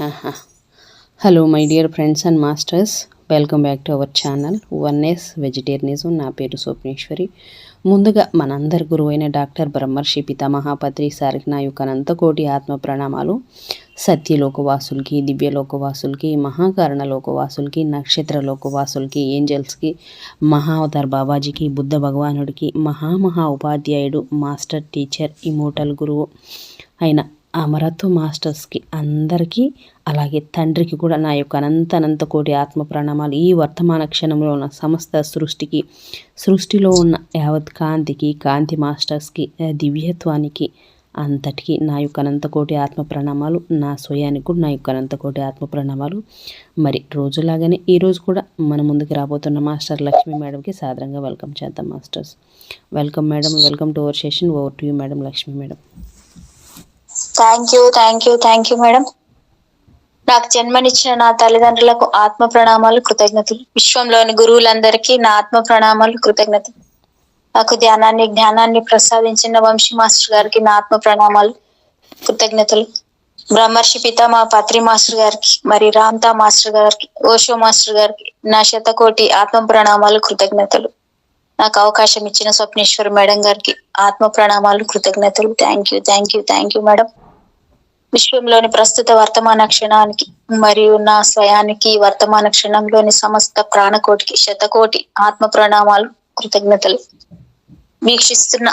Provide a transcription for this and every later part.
ఆహా! Hello my dear friends and masters, welcome back to our channel oneness vegetarianism. నా పేరు స్వప్నేశ్వరి. ముందుగా మనందరి గురువైన డాక్టర్ బ్రహ్మర్షి పితామహ పత్రి సారికి నా యొక్క అనంతకోటి ఆత్మ ప్రణామాలు. సత్యలోకవాసులకి, దివ్యలోకవాసులకి, మహాకారణ లోకవాసులకి, నక్షత్ర లోకవాసులకి, ఏంజల్స్కి, మహావతార్ బాబాజీకి, బుద్ధ భగవానుడికి, మహా ఉపాధ్యాయుడు, మాస్టర్ టీచర్, ఇమోటల్ గురువు అయిన అమరత్వ మాస్టర్స్కి అందరికీ, అలాగే తండ్రికి కూడా నా యొక్క అనంత కోటి ఆత్మ ప్రణామాలు. ఈ వర్తమాన క్షణంలో ఉన్న సమస్త సృష్టికి, సృష్టిలో ఉన్న యావత్ కాంతికి, కాంతి మాస్టర్స్కి, దివ్యత్వానికి అంతటికి నా యొక్క అనంతకోటి ఆత్మ ప్రణామాలు. నా స్వయానికి కూడా నా యొక్క అనంతకోటి ఆత్మ ప్రణామాలు. మరి రోజులాగానే ఈరోజు కూడా మన ముందుకు రాబోతున్న మాస్టర్ లక్ష్మీ మేడంకి సాదరంగా వెల్కమ్ చేద్దాం. Masters welcome madam, welcome to our session. Over to you madam. Lakshmi madam. Thank you madam. నాకు జన్మనిచ్చిన నా తల్లిదండ్రులకు ఆత్మ ప్రణామాలు, కృతజ్ఞతలు. విశ్వంలోని గురువులందరికీ నా ఆత్మ ప్రణామాలు, కృతజ్ఞతలు. నాకు జ్ఞానాన్ని ప్రసాదించిన వంశీ మాస్టర్ గారికి నా ఆత్మ ప్రణామాలు, కృతజ్ఞతలు. బ్రహ్మర్షి పితామహ పత్రి మాస్టర్ గారికి, మరి రామ్తా మాస్టర్ గారికి, ఓషో మాస్టర్ గారికి నా శతకోటి ఆత్మ ప్రణామాలు, కృతజ్ఞతలు. నాకు అవకాశం ఇచ్చిన స్వప్నేశ్వరి మేడం గారికి ఆత్మ ప్రణామాలు, కృతజ్ఞతలు. Thank you madam. విశ్వంలోని ప్రస్తుత వర్తమాన క్షణానికి మరియు నా స్వయానికి, వర్తమాన క్షణంలోని సమస్త ప్రాణకోటికి శతకోటి ఆత్మ ప్రణామాలు, కృతజ్ఞతలు. వీక్షిస్తున్న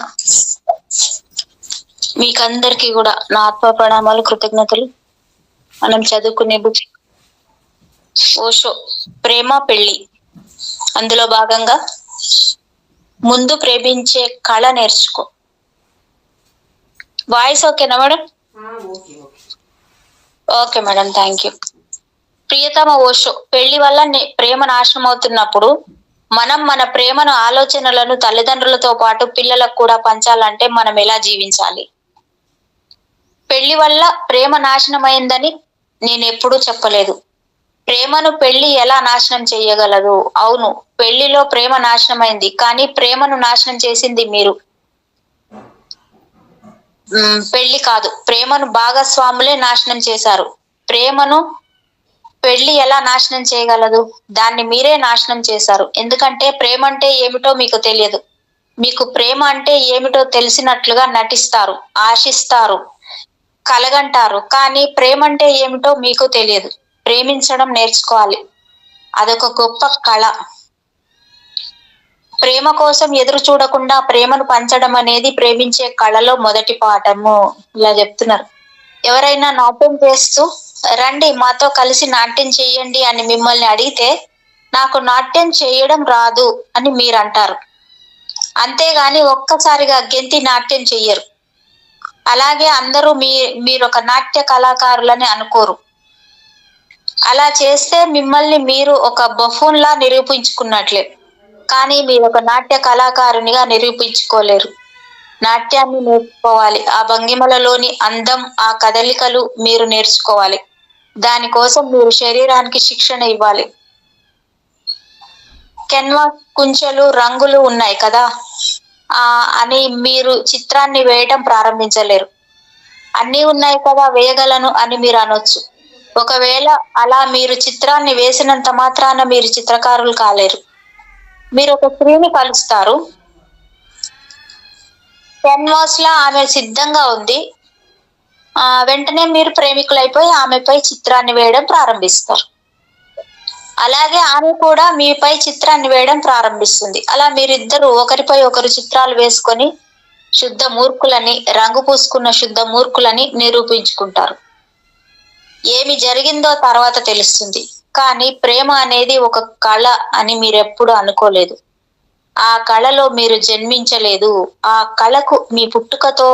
మీకందరికీ కూడా నా ఆత్మ ప్రణామాలు, కృతజ్ఞతలు. మనం చదువుకునే బుక్ ఓషో ప్రేమ పెళ్లి, అందులో భాగంగా ముందు ప్రేమించే కళ నేర్చుకో. వాయిస్ ఓకేనా madam? Okay madam, thank you. ప్రియతమ ఓషో, పెళ్లి వల్ల ప్రేమ నాశనం అవుతున్నప్పుడు మనం మన ప్రేమను, ఆలోచనలను తల్లిదండ్రులతో పాటు పిల్లలకు కూడా పంచాలంటే మనం ఎలా జీవించాలి? పెళ్లి వల్ల ప్రేమ నాశనమైందని నేను ఎప్పుడూ చెప్పలేదు. ప్రేమను పెళ్లి ఎలా నాశనం చేయగలదు? అవును, పెళ్లిలో ప్రేమ నాశనమైంది, కానీ ప్రేమను నాశనం చేసింది మీరు, పెళ్లి కాదు. ప్రేమను భాగస్వాములే నాశనం చేశారు. ప్రేమను పెళ్లి ఎలా నాశనం చేయగలదు? దాన్ని మీరే నాశనం చేశారు. ఎందుకంటే ప్రేమ అంటే ఏమిటో మీకు తెలియదు. మీకు ప్రేమ అంటే ఏమిటో తెలిసినట్లుగా నటిస్తారు, ఆశిస్తారు, కలగంటారు, కానీ ప్రేమ అంటే ఏమిటో మీకు తెలియదు. ప్రేమించడం నేర్చుకోవాలి, అదొక గొప్ప కళ. ప్రేమ కోసం ఎదురు చూడకుండా ప్రేమను పంచడం అనేది ప్రేమించే కళలో మొదటి పాఠము. ఇలా చెప్తున్నారు. ఎవరైనా నాట్యం చేస్తూ రండి మాతో కలిసి నాట్యం చెయ్యండి అని మిమ్మల్ని అడిగితే నాకు నాట్యం చేయడం రాదు అని మీరు అంటారు. అంతేగాని ఒక్కసారిగా గెంతి నాట్యం చెయ్యరు. అలాగే అందరూ మీరు ఒక నాట్య కళాకారులని అనుకోరు. అలా చేస్తే మిమ్మల్ని మీరు ఒక బఫూన్ లా నిరూపించుకున్నట్లే, కానీ మీరు ఒక నాట్య కళాకారునిగా నిరూపించుకోలేరు. నాట్యాన్ని నేర్చుకోవాలి. ఆ భంగిమలలోని అందం, ఆ కదలికలు మీరు నేర్చుకోవాలి. దానికోసం మీరు శరీరానికి శిక్షణ ఇవ్వాలి. కెన్వాస్, కుంచెలు, రంగులు ఉన్నాయి కదా అని మీరు చిత్రాన్ని వేయటం ప్రారంభించలేరు. అన్నీ ఉన్నాయి కదా, వేయగలను అని మీరు అనొచ్చు. ఒకవేళ అలా మీరు చిత్రాన్ని వేసినంత మాత్రాన మీరు చిత్రకారులు కాలేరు. మీరు ఒక స్త్రీని కలుస్తారు, కెన్వాస్ లా ఆమె సిద్ధంగా ఉంది, వెంటనే మీరు ప్రేమికులైపోయి ఆమెపై చిత్రాన్ని వేయడం ప్రారంభిస్తారు. అలాగే ఆమె కూడా మీపై చిత్రాన్ని వేయడం ప్రారంభిస్తుంది. అలా మీరిద్దరు ఒకరిపై ఒకరు చిత్రాలు వేసుకొని శుద్ధ మూర్ఖులని, రంగు పూసుకున్న శుద్ధ మూర్ఖులని నిరూపించుకుంటారు. ఏమి జరిగిందో తర్వాత తెలుస్తుంది. కానీ ప్రేమ అనేది ఒక కళ అని మీరెప్పుడు అనుకోలేదు. ఆ కళలో మీరు జన్మించలేదు. ఆ కళకు మీ పుట్టుకతో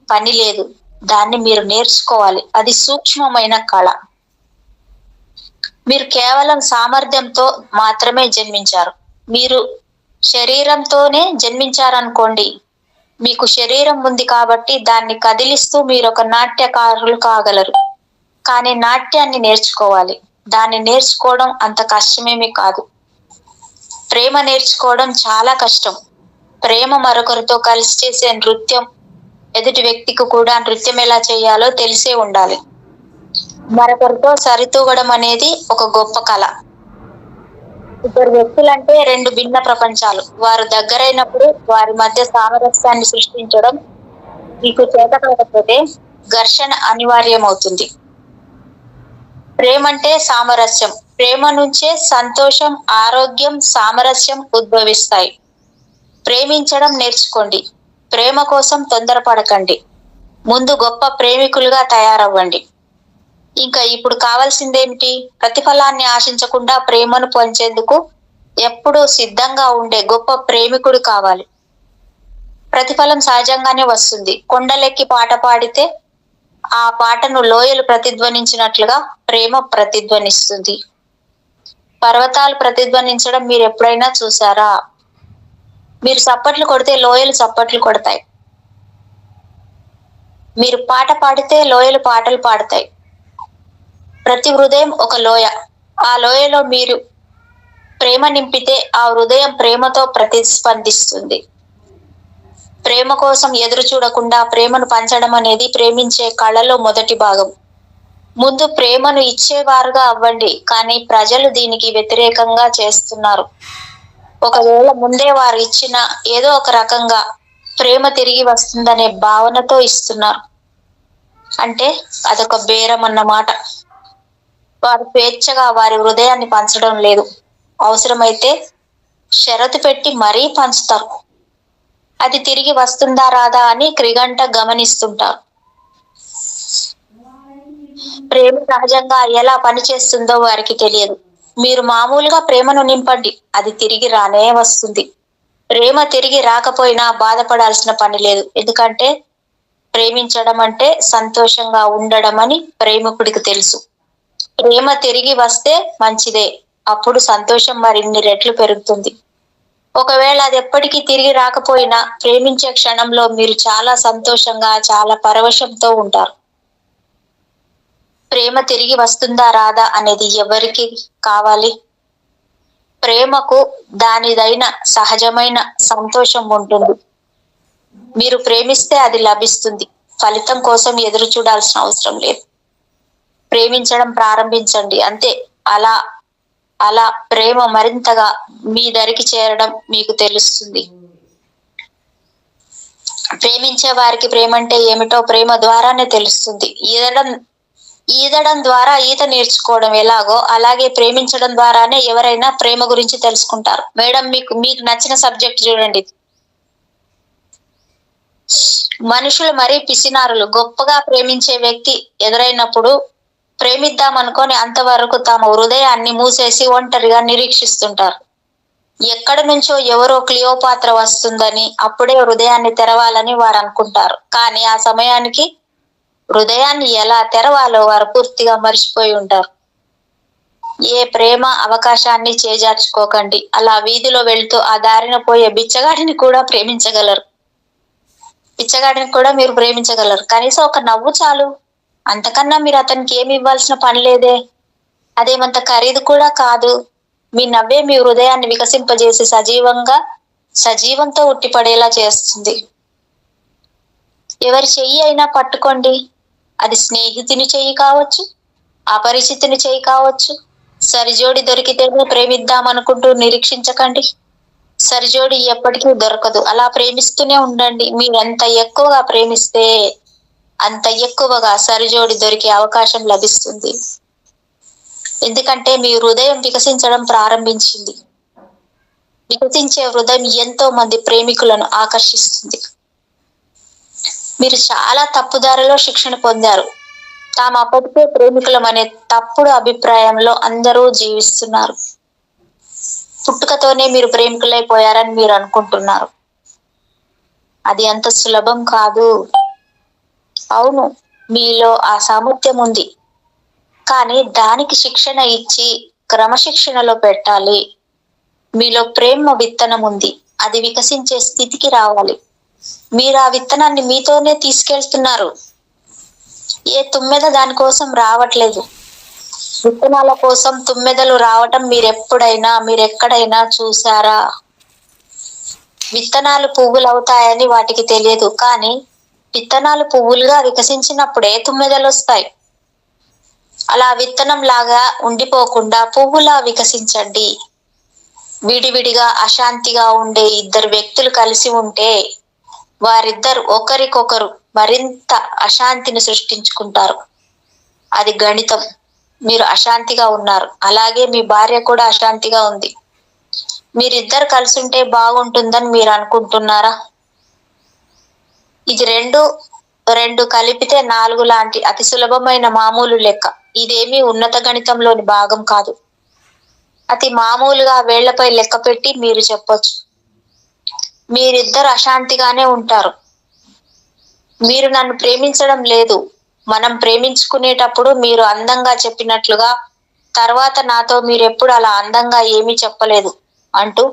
పని లేదు. దాన్ని మీరు నేర్చుకోవాలి. అది సూక్ష్మమైన కళ. మీరు కేవలం సామర్థ్యంతో మాత్రమే జన్మించారు. మీరు శరీరంతోనే జన్మించారనుకోండి, మీకు శరీరం ఉంది కాబట్టి దాన్ని కదిలిస్తూ మీరు ఒక నాట్యకారులు కాగలరు. కానీ నాట్యాన్ని నేర్చుకోవాలి. దాన్ని నేర్చుకోవడం అంత కష్టమేమీ కాదు. ప్రేమ నేర్చుకోవడం చాలా కష్టం. ప్రేమ మరొకరితో కలిసి చేసే నృత్యం, ఎదుటి వ్యక్తికి కూడా నృత్యం ఎలా చేయాలో తెలిసే ఉండాలి. మరొకరితో సరితూగడం అనేది ఒక గొప్ప కళ. ఇద్దరు వ్యక్తులంటే రెండు భిన్న ప్రపంచాలు. వారు దగ్గరైనప్పుడు వారి మధ్య సామరస్యాన్ని సృష్టించడం మీకు చేత కాకపోతే ఘర్షణ అనివార్యమవుతుంది. ప్రేమంటే సామరస్యం. ప్రేమ నుంచే సంతోషం, ఆరోగ్యం, సామరస్యం ఉద్భవిస్తాయి. ప్రేమించడం నేర్చుకోండి. ప్రేమ కోసం తొందరపడకండి. ముందు గొప్ప ప్రేమికులుగా తయారవ్వండి. ఇంకా ఇప్పుడు కావాల్సిందేమిటి? ప్రతిఫలాన్ని ఆశించకుండా ప్రేమను పంచేందుకు ఎప్పుడూ సిద్ధంగా ఉండే గొప్ప ప్రేమికుడు కావాలి. ప్రతిఫలం సహజంగానే వస్తుంది. కొండలెక్కి పాట పాడితే ఆ పాటను లోయలు ప్రతిధ్వనించినట్లుగా ప్రేమ ప్రతిధ్వనిస్తుంది. పర్వతాలు ప్రతిధ్వనించడం మీరు ఎప్పుడైనా చూసారా? మీరు చప్పట్లు కొడితే లోయలు చప్పట్లు కొడతాయి. మీరు పాట పాడితే లోయలు పాటలు పాడతాయి. ప్రతి హృదయం ఒక లోయ. ఆ లోయలో మీరు ప్రేమ నింపితే ఆ హృదయం ప్రేమతో ప్రతిస్పందిస్తుంది. ప్రేమ కోసం ఎదురు చూడకుండా ప్రేమను పంచడం అనేది ప్రేమించే కళలో మొదటి భాగం. ముందు ప్రేమను ఇచ్చేవారుగా అవ్వండి. కానీ ప్రజలు దీనికి వ్యతిరేకంగా చేస్తున్నారు. ఒకవేళ ముందే వారు ఇచ్చిన ఏదో ఒక రకంగా ప్రేమ తిరిగి వస్తుందనే భావనతో ఇస్తున్నారు. అంటే అదొక బేరం అన్నమాట. వారు స్వేచ్ఛగా వారి హృదయాన్ని పంచడం లేదు. అవసరమైతే షరతు పెట్టి మరీ పంచుతారు. అది తిరిగి వస్తుందా రాదా అని క్రిగంట గమనిస్తుంటారు. ప్రేమ సహజంగా ఎలా పనిచేస్తుందో వారికి తెలియదు. మీరు మామూలుగా ప్రేమను నింపండి, అది తిరిగి రానే వస్తుంది. ప్రేమ తిరిగి రాకపోయినా బాధపడాల్సిన పని లేదు. ఎందుకంటే ప్రేమించడం అంటే సంతోషంగా ఉండడం అని ప్రేమికుడికి తెలుసు. ప్రేమ తిరిగి వస్తే మంచిదే. అప్పుడు సంతోషం మరిన్ని రెట్లు పెరుగుతుంది. ఒకవేళ అది ఎప్పటికీ తిరిగి రాకపోయినా ప్రేమించే క్షణంలో మీరు చాలా సంతోషంగా, చాలా పరవశంతో ఉంటారు. ప్రేమ తిరిగి వస్తుందా రాదా అనేది ఎవరికి కావాలి? ప్రేమకు దానిదైన సహజమైన సంతోషం ఉంటుంది. మీరు ప్రేమిస్తే అది లభిస్తుంది. ఫలితం కోసం ఎదురు చూడాల్సిన అవసరం లేదు. ప్రేమించడం ప్రారంభించండి అంతే. అలా అలా ప్రేమ మరింతగా మీ దరికి చేరడం మీకు తెలుస్తుంది. ప్రేమించే వారికి ప్రేమంటే ఏమిటో ప్రేమ ద్వారానే తెలుస్తుంది. ఈదడం ద్వారా ఈత నేర్చుకోవడం ఎలాగో అలాగే ప్రేమించడం ద్వారానే ఎవరైనా ప్రేమ గురించి తెలుసుకుంటారు. మేడం, మీకు నచ్చిన సబ్జెక్ట్ చూడండి. మనుషులు మరీ పిసినారులు. గొప్పగా ప్రేమించే వ్యక్తి ఎదురైనప్పుడు ప్రేమిద్దాం అనుకొని అంతవరకు తమ హృదయాన్ని మూసేసి ఒంటరిగా నిరీక్షిస్తుంటారు. ఎక్కడి నుంచో ఎవరో క్లియోపాత్ర వస్తుందని, అప్పుడే హృదయాన్ని తెరవాలని వారు అనుకుంటారు. కానీ ఆ సమయానికి హృదయాన్ని ఎలా తెరవాలో వారు పూర్తిగా మర్చిపోయి ఉంటారు. ఏ ప్రేమ అవకాశాన్ని చేజార్చుకోకండి. అలా వీధిలో వెళ్తూ ఆ దారిన పోయే బిచ్చగాడిని కూడా ప్రేమించగలరు. బిచ్చగాడిని కూడా మీరు ప్రేమించగలరు. కనీసం ఒక నవ్వు చాలు. అంతకన్నా మీరు అతనికి ఏమి ఇవ్వాల్సిన పని లేదే. అదేమంత ఖరీదు కూడా కాదు. మీ నవ్వే మీ హృదయాన్ని వికసింపజేసి సజీవంతో ఉట్టిపడేలా చేస్తుంది. ఎవరి చెయ్యి అయినా పట్టుకోండి. అది స్నేహితుని చెయ్యి కావచ్చు, అపరిచితుని చెయ్యి కావచ్చు. సరిజోడి దొరికితేనే ప్రేమిద్దామనుకుంటూ నిరీక్షించకండి. సరిజోడి ఎప్పటికీ దొరకదు. అలా ప్రేమిస్తూనే ఉండండి. మీరు ఎంత ఎక్కువగా ప్రేమిస్తే అంత ఎక్కువగా సరిజోడి దొరికే అవకాశం లభిస్తుంది. ఎందుకంటే మీ హృదయం వికసించడం ప్రారంభించింది. వికసించే హృదయం ఎంతో మంది ప్రేమికులను ఆకర్షిస్తుంది. మీరు చాలా తప్పుదారిలో శిక్షణ పొందారు. తాము అప్పటికే ప్రేమికులం అనే తప్పుడు అభిప్రాయంలో అందరూ జీవిస్తున్నారు. పుట్టుకతోనే మీరు ప్రేమికులైపోయారని మీరు అనుకుంటున్నారు. అది అంత సులభం కాదు. అవును, మీలో ఆ సామర్థ్యం ఉంది. కానీ దానికి శిక్షణ ఇచ్చి క్రమశిక్షణలో పెట్టాలి. మీలో ప్రేమ విత్తనం ఉంది. అది వికసించే స్థితికి రావాలి. మీరు ఆ విత్తనాన్ని మీతోనే తీసుకెళ్తున్నారు. ఏ తుమ్మెద దానికోసం రావట్లేదు. విత్తనాల కోసం తుమ్మెదలు రావటం మీరెక్కడైనా చూసారా? విత్తనాలు పువ్వులు అవుతాయని వాటికి తెలియదు. కానీ విత్తనాలు పువ్వులుగా వికసించినప్పుడే తుమ్మెదలు వస్తాయి. అలా విత్తనం లాగా ఉండిపోకుండా పువ్వులా వికసించండి. విడివిడిగా అశాంతిగా ఉండే ఇద్దరు వ్యక్తులు కలిసి ఉంటే వారిద్దరు ఒకరికొకరు మరింత అశాంతిని సృష్టించుకుంటారు. అది గణితం. మీరు అశాంతిగా ఉన్నారు, అలాగే మీ భార్య కూడా అశాంతిగా ఉంది. మీరిద్దరు కలిసి ఉంటే బాగుంటుందని మీరు అనుకుంటున్నారా? ఇది రెండు రెండు కలిపితే 4 లాంటి అతి సులభమైన మామూలు లెక్క. ఇదేమీ ఉన్నత గణితంలోని భాగం కాదు. అతి మామూలుగా వేళ్లపై లెక్క పెట్టి మీరు చెప్పొచ్చు. మీరిద్దరు అశాంతిగానే ఉంటారు. మీరు నన్ను ప్రేమించడం లేదు. మనం ప్రేమించుకునేటప్పుడు మీరు అందంగా చెప్పినట్లుగా తర్వాత నాతో మీరెప్పుడు అలా అందంగా ఏమీ చెప్పలేదు అంటూ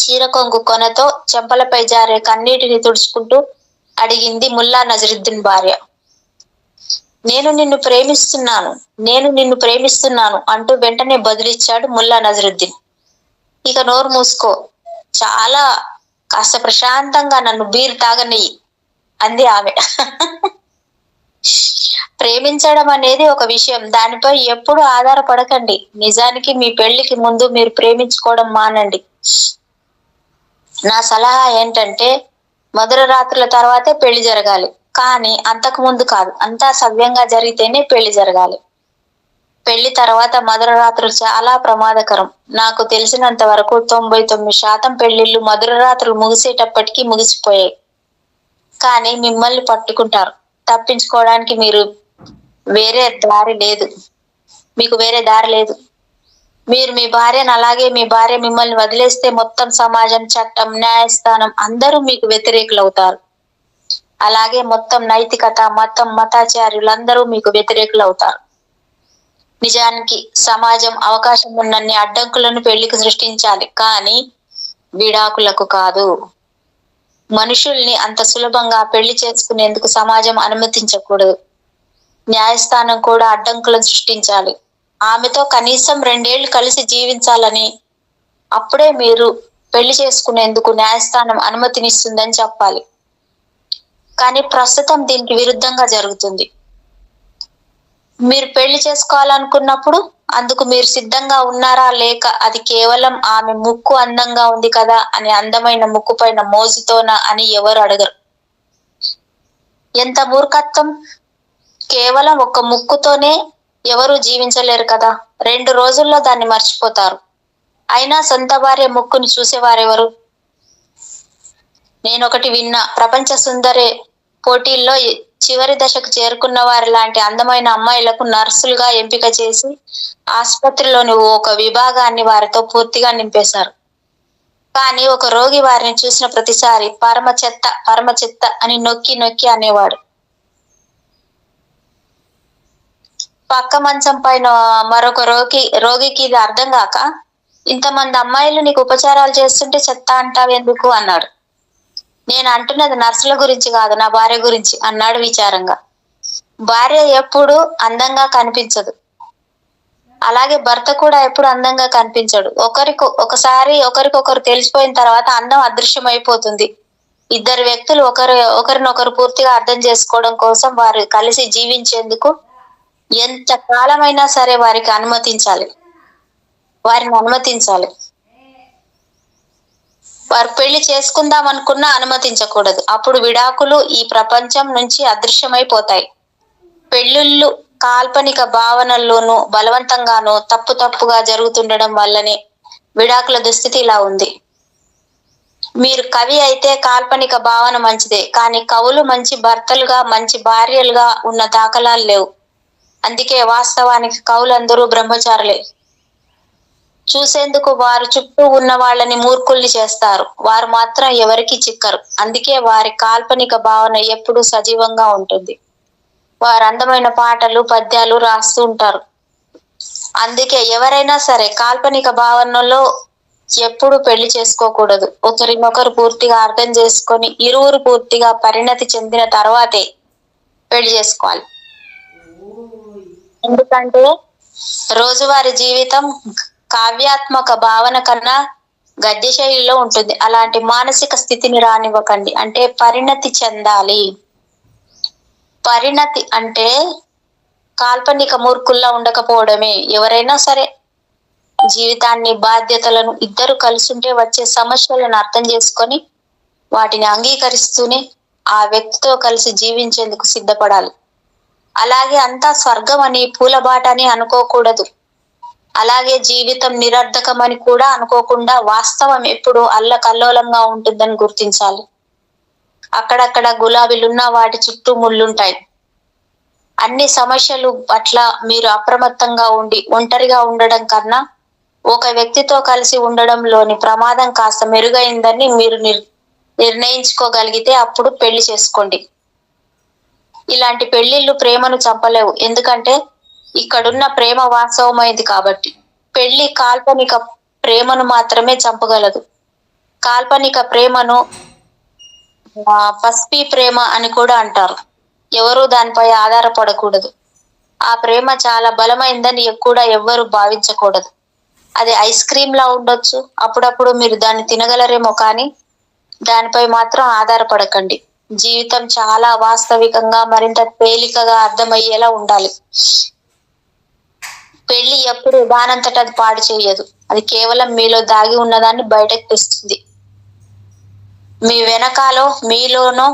చీర కొంగు కొనతో చెంపలపై జారే కన్నీటిని తుడుచుకుంటూ అడిగింది ముల్లా నజరుద్దీన్ భార్య. నేను నిన్ను ప్రేమిస్తున్నాను అంటూ వెంటనే బదులిచ్చాడు ముల్లా నజరుద్దీన్. ఇక నోరు మూసుకో, చాలా కాస్త ప్రశాంతంగా నన్ను బీర్ తాగనియ్యి అంది ఆమె. ప్రేమించడం అనేది ఒక విషయం, దానిపై ఎప్పుడు ఆధారపడకండి. నిజానికి మీ పెళ్లికి ముందు మీరు ప్రేమించుకోవడం మానండి. నా సలహా ఏంటంటే మధుర రాత్రుల తర్వాతే పెళ్లి జరగాలి, కానీ అంతకు ముందు కాదు. అంతా సవ్యంగా జరిగితేనే పెళ్లి జరగాలి. పెళ్లి తర్వాత మధుర రాత్రులు చాలా ప్రమాదకరం. నాకు తెలిసినంత వరకు 99% పెళ్లిళ్ళు మధుర రాత్రులు ముగిసేటప్పటికీ ముగిసిపోయాయి. కానీ మిమ్మల్ని పట్టుకుంటారు. తప్పించుకోవడానికి మీకు వేరే దారి లేదు. మీరు మీ భార్యను, అలాగే మీ భార్య మిమ్మల్ని వదిలేస్తే మొత్తం సమాజం, చట్టం, న్యాయస్థానం అందరూ మీకు వ్యతిరేకులవుతారు. అలాగే మొత్తం నైతికత, మతాచార్యులందరూ మీకు వ్యతిరేకులవుతారు. నిజానికి సమాజం అవకాశం ఉన్నన్ని అడ్డంకులను పెళ్లికి సృష్టించాలి, కానీ విడాకులకు కాదు. మనుషుల్ని అంత సులభంగా పెళ్లి చేసుకునేందుకు సమాజం అనుమతించకూడదు. న్యాయస్థానం కూడా అడ్డంకులను సృష్టించాలి. ఆమెతో కనీసం 2 ఏళ్లు కలిసి జీవించాలని, అప్పుడే మీరు పెళ్లి చేసుకునేందుకు న్యాయస్థానం అనుమతినిస్తుందని చెప్పాలి. కానీ ప్రస్తుతం దీనికి విరుద్ధంగా జరుగుతుంది. మీరు పెళ్లి చేసుకోవాలనుకున్నప్పుడు అందుకు మీరు సిద్ధంగా ఉన్నారా, లేక అది కేవలం ఆమె ముక్కు అందంగా ఉంది కదా అని అందమైన ముక్కు పైన మోజుతోనా అని ఎవరు అడగరు. ఎంత మూర్ఖత్వం! కేవలం ఒక్క ముక్కుతోనే ఎవరూ జీవించలేరు కదా. 2 రోజుల్లో దాన్ని మర్చిపోతారు. అయినా సొంత భార్య ముక్కుని చూసేవారెవరు? నేనొకటి విన్నా. ప్రపంచ సుందరి పోటీల్లో చివరి దశకు చేరుకున్న వారి లాంటి అందమైన అమ్మాయిలకు నర్సులుగా ఎంపిక చేసి ఆసుపత్రిలోని ఒక విభాగాన్ని వారితో పూర్తిగా నింపేశారు. కానీ ఒక రోగి వారిని చూసిన ప్రతిసారి పరమ చెత్త అని నొక్కి నొక్కి అనేవాడు. పక్క మంచం పైన మరొక రోగికి ఇది అర్థం కాక, ఇంతమంది అమ్మాయిలు నీకు ఉపచారాలు చేస్తుంటే చెత్త అంటావెందుకు అన్నాడు. నేను అంటున్నది నర్సుల గురించి కాదు, నా భార్య గురించి అన్నాడు విచారంగా. భార్య ఎప్పుడు అందంగా కనిపించదు, అలాగే భర్త కూడా ఎప్పుడు అందంగా కనిపించడు. ఒకరికొకరు తెలిసిపోయిన తర్వాత అందం అదృశ్యమైపోతుంది. ఇద్దరు వ్యక్తులు ఒకరినొకరు పూర్తిగా అర్థం చేసుకోవడం కోసం వారు కలిసి జీవించేందుకు ఎంత కాలమైనా సరే వారిని అనుమతించాలి. వారు పెళ్లి చేసుకుందాం అనుకున్నా అనుమతించకూడదు. అప్పుడు విడాకులు ఈ ప్రపంచం నుంచి అదృశ్యమైపోతాయి. పెళ్లిళ్ళు కాల్పనిక భావనల్లోనూ బలవంతంగానూ తప్పుగా జరుగుతుండడం వల్లనే విడాకుల దుస్థితి ఇలా ఉంది. మీరు కవి అయితే కాల్పనిక భావన మంచిదే, కానీ కవులు మంచి భర్తలుగా, మంచి భార్యలుగా ఉన్న దాఖలాలు లేవు. అందుకే వాస్తవానికి కవులందరూ బ్రహ్మచారులే. చూసేందుకు వారు చుట్టూ ఉన్న వాళ్ళని మూర్ఖుల్ని చేస్తారు. వారు మాత్రం ఎవరికీ చిక్కరు. అందుకే వారి కాల్పనిక భావన ఎప్పుడూ సజీవంగా ఉంటుంది. వారు అందమైన పాటలు, పద్యాలు రాస్తూ ఉంటారు. అందుకే ఎవరైనా సరే కాల్పనిక భావనలో ఎప్పుడు పెళ్లి చేసుకోకూడదు. ఒకరినొకరు పూర్తిగా అర్థం చేసుకొని ఇరువురు పూర్తిగా పరిణతి చెందిన తర్వాతే పెళ్లి చేసుకోవాలి. ఎందుకంటే రోజువారీ జీవితం కావ్యాత్మక భావన కన్నా గద్య శైలిలో ఉంటుంది. అలాంటి మానసిక స్థితిని రానివ్వకండి. అంటే పరిణతి చెందాలి. పరిణతి అంటే కాల్పనిక మూర్ఖుల్లా ఉండకపోవడమే. ఎవరైనా సరే జీవితాన్ని, బాధ్యతలను, ఇద్దరు కలిసుంటే వచ్చే సమస్యలను అర్థం చేసుకొని వాటిని అంగీకరిస్తూనే ఆ వ్యక్తితో కలిసి జీవించేందుకు సిద్ధపడాలి. అలాగే అంతా స్వర్గం అని, పూలబాట అని అనుకోకూడదు. అలాగే జీవితం నిరర్ధకమని కూడా అనుకోకుండా వాస్తవం ఎప్పుడు అల్లకల్లోలంగా ఉంటుందని గుర్తించాలి. అక్కడక్కడ గులాబీలున్న వాటి చుట్టూ ముళ్ళుంటాయి. అన్ని సమస్యలు పట్ల మీరు అప్రమత్తంగా ఉండి ఒంటరిగా ఉండడం కన్నా ఒక వ్యక్తితో కలిసి ఉండడంలోని ప్రమాదం కాస్త మెరుగైందని మీరు నిర్ణయించుకోగలిగితే అప్పుడు పెళ్లి చేసుకోండి. ఇలాంటి పెళ్లిళ్ళు ప్రేమను చంపలేవు. ఎందుకంటే ఇక్కడున్న ప్రేమ వాస్తవమైంది కాబట్టి. పెళ్లి కాల్పనిక ప్రేమను మాత్రమే చంపగలదు. కాల్పనిక ప్రేమను పస్పీ ప్రేమ అని కూడా అంటారు. ఎవరూ దానిపై ఆధారపడకూడదు. ఆ ప్రేమ చాలా బలమైందని కూడా ఎవ్వరూ భావించకూడదు. అది ఐస్ క్రీమ్ లా ఉండొచ్చు, అప్పుడప్పుడు మీరు దాన్ని తినగలరేమో, కానీ దానిపై మాత్రం ఆధారపడకండి. జీవితం చాలా వాస్తవికంగా, మరింత తేలికగా అర్థమయ్యేలా ఉండాలి. పెళ్లి ఎప్పుడు దానంతట అది పాడు చేయదు. అది కేవలం మీలో దాగి ఉన్నదాన్ని బయటకు తెస్తుంది. మీ వెనకాలో, మీలోనో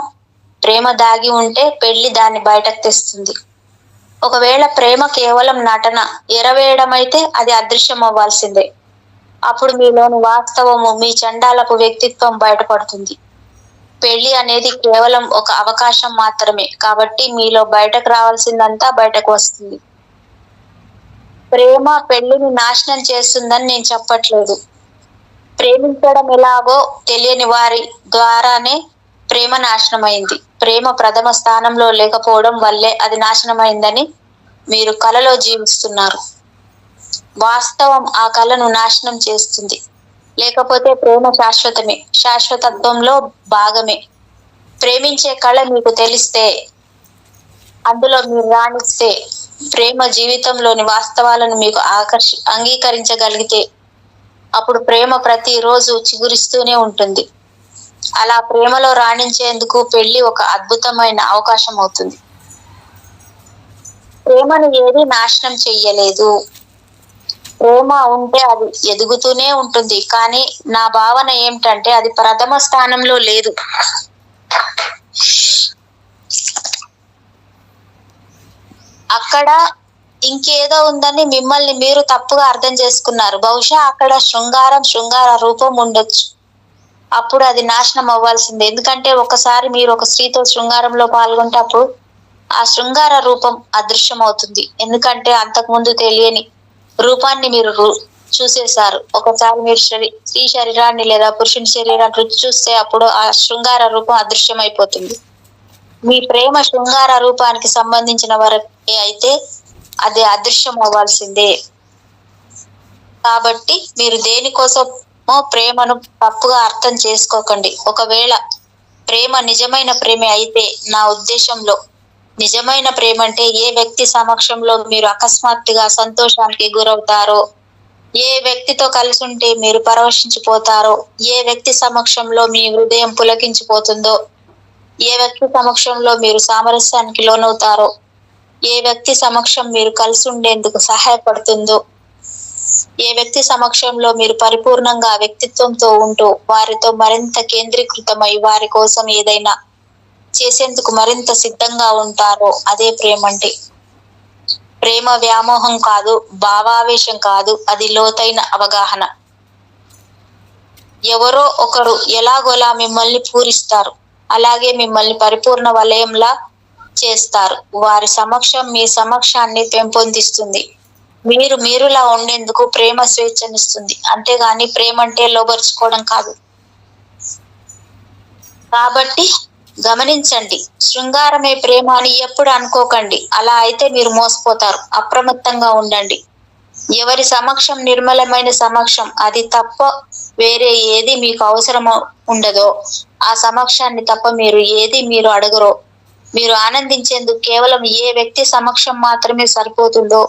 ప్రేమ దాగి ఉంటే పెళ్లి దాన్ని బయటకు తెస్తుంది. ఒకవేళ ప్రేమ కేవలం నటన, ఎరవేయడమైతే అది అదృశ్యం అవ్వాల్సిందే. అప్పుడు మీలోని వాస్తవము, మీ చండాలపు వ్యక్తిత్వం బయటపడుతుంది. పెళ్లి అనేది కేవలం ఒక అవకాశం మాత్రమే, కాబట్టి మీలో బయటకు రావాల్సిందంతా బయటకు వస్తుంది. ప్రేమ పెళ్లిని నాశనం చేస్తుందని నేను చెప్పట్లేదు. ప్రేమించడం ఎలాగో తెలియని వారి ద్వారానే ప్రేమ నాశనమైంది. ప్రేమ ప్రథమ స్థానంలో లేకపోవడం వల్లే అది నాశనమైందని మీరు కలలో జీవిస్తున్నారు. వాస్తవం ఆ కలను నాశనం చేస్తుంది. లేకపోతే ప్రేమ శాశ్వతమే, శాశ్వతత్వంలో భాగమే. ప్రేమించే కళ మీకు తెలిస్తే, అందులో మీరు రాణిస్తే, ప్రేమ జీవితంలోని వాస్తవాలను మీకు అంగీకరించగలిగితే అప్పుడు ప్రేమ ప్రతిరోజు చిగురిస్తూనే ఉంటుంది. అలా ప్రేమలో రాణించేందుకు పెళ్లి ఒక అద్భుతమైన అవకాశం అవుతుంది. ప్రేమను ఏది నాశనం చెయ్యలేదు. ప్రేమ ఉంటే అది ఎదుగుతూనే ఉంటుంది. కానీ నా భావన ఏమిటంటే అది ప్రథమ స్థానంలో లేదు. అక్కడ ఇంకేదో ఉందని మిమ్మల్ని మీరు తప్పుగా అర్థం చేసుకున్నారు. బహుశా అక్కడ శృంగార రూపం ఉండొచ్చు. అప్పుడు అది నాశనం అవ్వాల్సిందే. ఎందుకంటే ఒకసారి మీరు ఒక స్త్రీతో శృంగారంలో పాల్గొంటే అప్పుడు ఆ శృంగార రూపం అదృశ్యం అవుతుంది. ఎందుకంటే అంతకుముందు తెలియని రూపాన్ని మీరు చూసేశారు. ఒకసారి మీరు స్త్రీ శరీరాన్ని లేదా పురుషుని శరీరాన్ని రుచి చూస్తే అప్పుడు ఆ శృంగార రూపం అదృశ్యం అయిపోతుంది. మీ ప్రేమ శృంగార రూపానికి సంబంధించిన వరకే అయితే అది అదృశ్యం అవ్వాల్సిందే. కాబట్టి మీరు దేనికోసమో ప్రేమను తప్పుగా అర్థం చేసుకోకండి. ఒకవేళ ప్రేమ నిజమైన ప్రేమ అయితే, నా ఉద్దేశంలో నిజమైన ప్రేమ అంటే ఏ వ్యక్తి సమక్షంలో మీరు అకస్మాత్తుగా సంతోషానికి గురవుతారో, ఏ వ్యక్తితో కలిసి ఉంటే మీరు పరవశించిపోతారో, ఏ వ్యక్తి సమక్షంలో మీ హృదయం పులకించిపోతుందో, ఏ వ్యక్తి సమక్షంలో మీరు సామరస్యానికి లోనవుతారో, ఏ వ్యక్తి సమక్షం మీరు కలిసి ఉండేందుకు సహాయపడుతుందో, ఏ వ్యక్తి సమక్షంలో మీరు పరిపూర్ణంగా వ్యక్తిత్వంతో ఉంటూ వారితో మరింత కేంద్రీకృతమై వారి కోసం ఏదైనా చేసేందుకు మరింత సిద్ధంగా ఉంటారో అదే ప్రేమ అంటే. ప్రేమ వ్యామోహం కాదు, భావావేశం కాదు, అది లోతైన అవగాహన. ఎవరో ఒకరు ఎలాగోలా మిమ్మల్ని పూరిస్తారు, అలాగే మిమ్మల్ని పరిపూర్ణ వలయంలా చేస్తారు. వారి సమక్షం మీ సమక్షాన్ని పెంపొందిస్తుంది. మీరులా ఉండేందుకు ప్రేమ స్వేచ్ఛనిస్తుంది. అంతేగాని ప్రేమ అంటే లోబర్చుకోవడం కాదు. కాబట్టి గమనించండి, శృంగారమే ప్రేమ అని ఎప్పుడు అనుకోకండి. అలా అయితే మీరు మోసపోతారు. అప్రమత్తంగా ఉండండి. ఎవరి సమక్షం నిర్మలమైన సమక్షం, అది తప్ప వేరే ఏది మీకు అవసరం ఉండదో, ఆ సమక్షాన్ని తప్ప మీరు అడగరో, మీరు ఆనందించేందుకు కేవలం ఏ వ్యక్తి సమక్షం మాత్రమే సరిపోతుందో,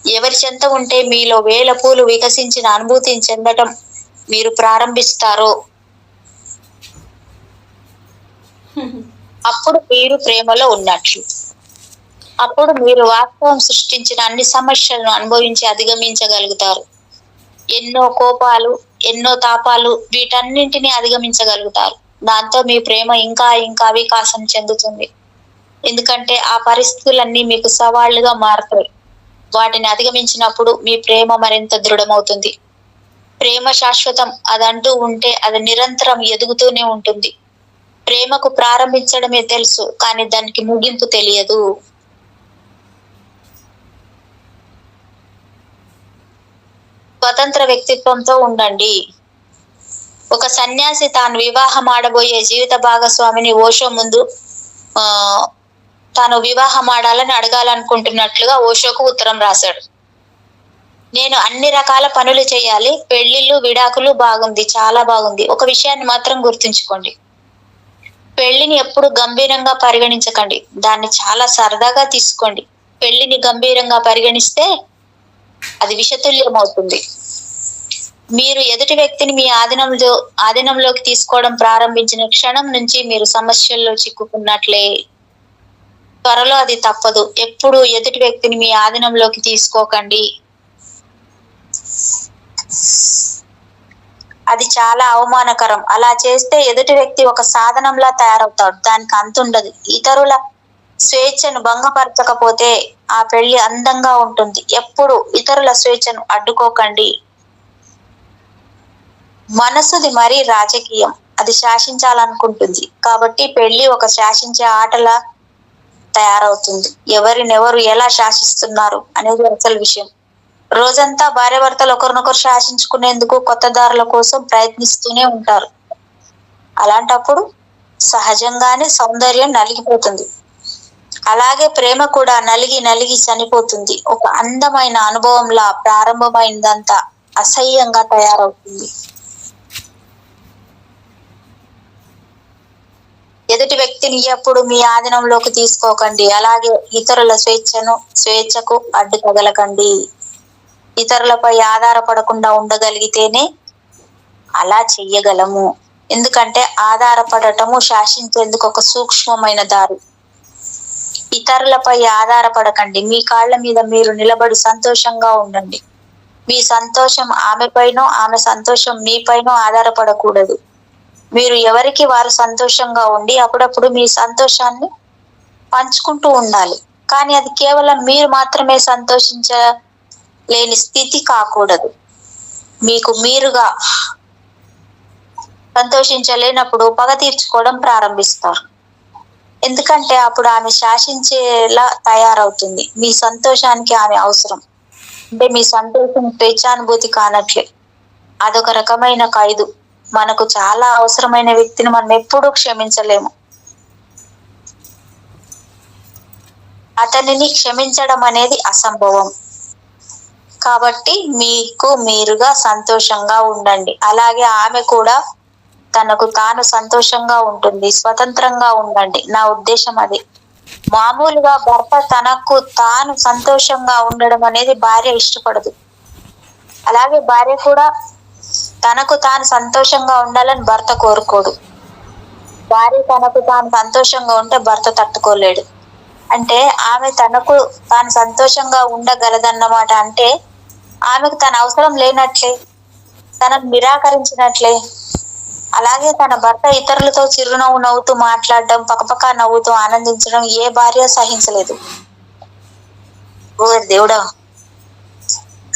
ఎవరి చెంత ఉంటే మీలో వేల పూలు వికసించిన అనుభూతిని చెందటం మీరు ప్రారంభిస్తారో అప్పుడు మీరు ప్రేమలో ఉన్నట్లు. అప్పుడు మీరు వాస్తవం సృష్టించిన అన్ని సమస్యలను అనుభవించి అధిగమించగలుగుతారు. ఎన్నో కోపాలు, ఎన్నో తాపాలు, వీటన్నింటినీ అధిగమించగలుగుతారు. దాంతో మీ ప్రేమ ఇంకా ఇంకా వికాసం చెందుతుంది. ఎందుకంటే ఆ పరిస్థితులన్నీ మీకు సవాళ్లుగా మారతాయి. వాటిని అధిగమించినప్పుడు మీ ప్రేమ మరింత దృఢమవుతుంది. ప్రేమ శాశ్వతం అదంటూ ఉంటే అది నిరంతరం ఎదుగుతూనే ఉంటుంది. ప్రేమకు ప్రారంభించడమే తెలుసు, కానీ దానికి ముగింపు తెలియదు. స్వతంత్ర వ్యక్తిత్వంతో ఉండండి. ఒక సన్యాసి తాను వివాహం ఆడబోయే జీవిత భాగస్వామిని ఓషో ముందు తాను వివాహం ఆడాలని అడగాలనుకుంటున్నట్లుగా ఓషోకు ఉత్తరం రాశాడు. నేను అన్ని రకాల పనులు చేయాలి, పెళ్లిళ్ళు, విడాకులు బాగుంది, చాలా బాగుంది. ఒక విషయాన్ని మాత్రం గుర్తుంచుకోండి, పెళ్లిని ఎప్పుడు గంభీరంగా పరిగణించకండి, దాన్ని చాలా సరదాగా తీసుకోండి. పెళ్లిని గంభీరంగా పరిగణిస్తే అది విషతుల్యం అవుతుంది. మీరు ఎదుటి వ్యక్తిని మీ ఆధీనంలోకి తీసుకోవడం ప్రారంభించిన క్షణం నుంచి మీరు సమస్యల్లో చిక్కుకున్నట్లే. త్వరలో అది తప్పదు. ఎప్పుడు ఎదుటి వ్యక్తిని మీ ఆధీనంలోకి తీసుకోకండి. అది చాలా అవమానకరం. అలా చేస్తే ఎదుటి వ్యక్తి ఒక సాధనంలా తయారవుతాడు, దానికి అంతుండదు. ఇతరుల స్వేచ్ఛను భంగపరచకపోతే ఆ పెళ్లి అందంగా ఉంటుంది. ఎప్పుడు ఇతరుల స్వేచ్ఛను అడ్డుకోకండి. మనసుది మరీ రాజకీయం, అది శాసించాలనుకుంటుంది. కాబట్టి పెళ్లి ఒక శాసించే ఆటలా తయారవుతుంది. ఎవరినెవరు ఎలా శాసిస్తున్నారు అనేది అసలు విషయం. రోజంతా భార్యాభర్తలు ఒకరినొకరు శాసించుకునేందుకు కొత్త దారుల కోసం ప్రయత్నిస్తూనే ఉంటారు. అలాంటప్పుడు సహజంగానే సౌందర్యం నలిగిపోతుంది. అలాగే ప్రేమ కూడా నలిగి నలిగి చనిపోతుంది. ఒక అందమైన అనుభవంలా ప్రారంభమైందంతా అసహ్యంగా తయారవుతుంది. ఎదుటి వ్యక్తిని ఎప్పుడు మీ ఆధీనంలోకి తీసుకోకండి. అలాగే ఇతరుల స్వేచ్ఛకు అడ్డు తగలకండి. ఇతరులపై ఆధారపడకుండా ఉండగలిగితేనే అలా చెయ్యగలము. ఎందుకంటే ఆధారపడటము శాసించేందుకు ఒక సూక్ష్మమైన దారి. ఇతరులపై ఆధారపడకండి. మీ కాళ్ళ మీద మీరు నిలబడి సంతోషంగా ఉండండి. మీ సంతోషం ఆమెపైనో, ఆమె సంతోషం మీపైనో ఆధారపడకూడదు. మీరు ఎవరికి వారు సంతోషంగా ఉండి అప్పుడప్పుడు మీ సంతోషాన్ని పంచుకుంటూ ఉండాలి. కానీ అది కేవలం మీరు మాత్రమే సంతోషించలేని స్థితి కాకూడదు. మీకు మీరుగా సంతోషించలేనప్పుడు పగ తీర్చుకోవడం ప్రారంభిస్తారు. ఎందుకంటే అప్పుడు ఆమె శాసించేలా తయారవుతుంది. మీ సంతోషానికి ఆమె అవసరం. అంటే మీ సంతోషం స్వేచ్ఛానుభూతి కానట్లే, అదొక రకమైన ఖైదు. మనకు చాలా అవసరమైన వ్యక్తిని మనం ఎప్పుడూ క్షమించలేము. అతనిని క్షమించడం అనేది అసంభవం. కాబట్టి మీకు మీరుగా సంతోషంగా ఉండండి. అలాగే ఆమె కూడా తనకు తాను సంతోషంగా ఉంటుంది. స్వతంత్రంగా ఉండండి. నా ఉద్దేశం అది. మామూలుగా భర్త తనకు తాను సంతోషంగా ఉండడం అనేది భార్య ఇష్టపడదు. అలాగే భార్య కూడా తనకు తాను సంతోషంగా ఉండాలని భర్త కోరుకోడు. భార్య తనకు తాను సంతోషంగా ఉంటే భర్త తట్టుకోలేడు. అంటే ఆమె తనకు తాను సంతోషంగా ఉండగలదన్నమాట. అంటే ఆమెకు తన అవసరం లేనట్లే, తనను నిరాకరించినట్లే. అలాగే తన భర్త ఇతరులతో చిరునవ్వు నవ్వుతూ మాట్లాడడం, పకపక నవ్వుతూ ఆనందించడం ఏ భార్య సహించలేదు. ఓ దేవుడా!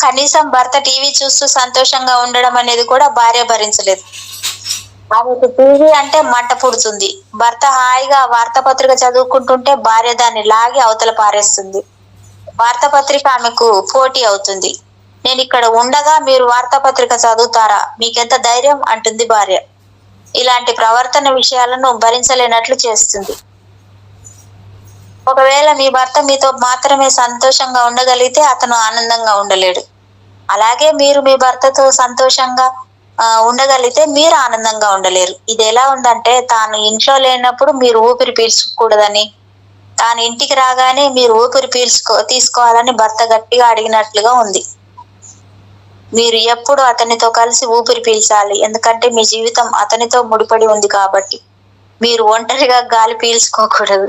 కనీసం భర్త టీవీ చూస్తూ సంతోషంగా ఉండడం అనేది కూడా భార్య భరించలేదు. ఆమెకు టీవీ అంటే మంట పుడుతుంది. భర్త హాయిగా వార్తాపత్రిక చదువుకుంటుంటే భార్య దాన్ని లాగి అవతల పారేస్తుంది. వార్తాపత్రిక ఆమెకు పోటీ అవుతుంది. నేను ఇక్కడ ఉండగా మీరు వార్తాపత్రిక చదువుతారా? మీకెంత ధైర్యం అంటుంది భార్య. ఇలాంటి ప్రవర్తన విషయాలను భరించలేనట్లు చేస్తుంది. ఒకవేళ మీ భర్త మీతో మాత్రమే సంతోషంగా ఉండగలిగితే అతను ఆనందంగా ఉండలేడు. అలాగే మీరు మీ భర్తతో సంతోషంగా ఉండగలిగితే మీరు ఆనందంగా ఉండలేరు. ఇది ఎలా ఉందంటే, తాను ఇంట్లో లేనప్పుడు మీరు ఊపిరి పీల్చుకోకూడదని, తాను ఇంటికి రాగానే మీరు ఊపిరి తీసుకోవాలని భర్త గట్టిగా అడిగినట్లుగా ఉంది. మీరు ఎప్పుడు అతనితో కలిసి ఊపిరి పీల్చాలి. ఎందుకంటే మీ జీవితం అతనితో ముడిపడి ఉంది కాబట్టి. మీరు ఒంటరిగా గాలి పీల్చుకోకూడదు.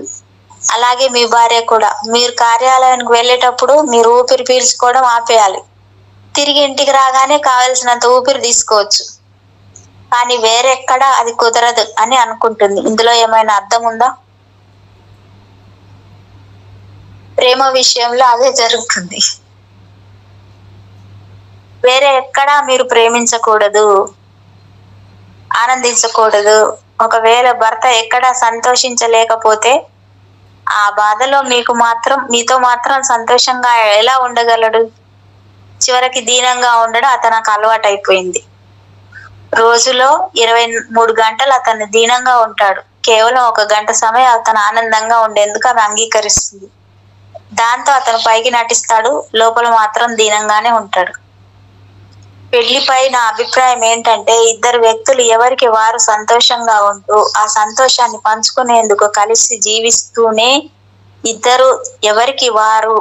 అలాగే మీ భార్య కూడా. మీరు కార్యాలయానికి వెళ్ళేటప్పుడు మీరు ఊపిరి పీల్చుకోవడం ఆపేయాలి. తిరిగి ఇంటికి రాగానే కావలసినంత ఊపిరి తీసుకోవచ్చు, కానీ వేరెక్కడా అది కుదరదు అని అనుకుంటుంది. ఇందులో ఏమైనా అర్థం ఉందా? ప్రేమ విషయంలో అదే జరుగుతుంది. వేరే ఎక్కడా మీరు ప్రేమించకూడదు, ఆనందించకూడదు. ఒకవేళ భర్త ఎక్కడా సంతోషించలేకపోతే ఆ బాధలో మీతో మాత్రం సంతోషంగా ఎలా ఉండగలడు? చివరికి దీనంగా ఉండడం అతనికి అలవాటైపోయింది. రోజులో 23 గంటలు అతను దీనంగా ఉంటాడు. కేవలం 1 గంట సమయం అతను ఆనందంగా ఉండేందుకు ఆమె అంగీకరిస్తుంది. దాంతో అతను పైకి నటిస్తాడు, లోపల మాత్రం దీనంగానే ఉంటాడు. పెళ్లిపై నా అభిప్రాయం ఏంటంటే, ఇద్దరు వ్యక్తులు ఎవరికి వారు సంతోషంగా ఉంటూ ఆ సంతోషాన్ని పంచుకునేందుకు కలిసి జీవిస్తూనే ఇద్దరు ఎవరికి వారు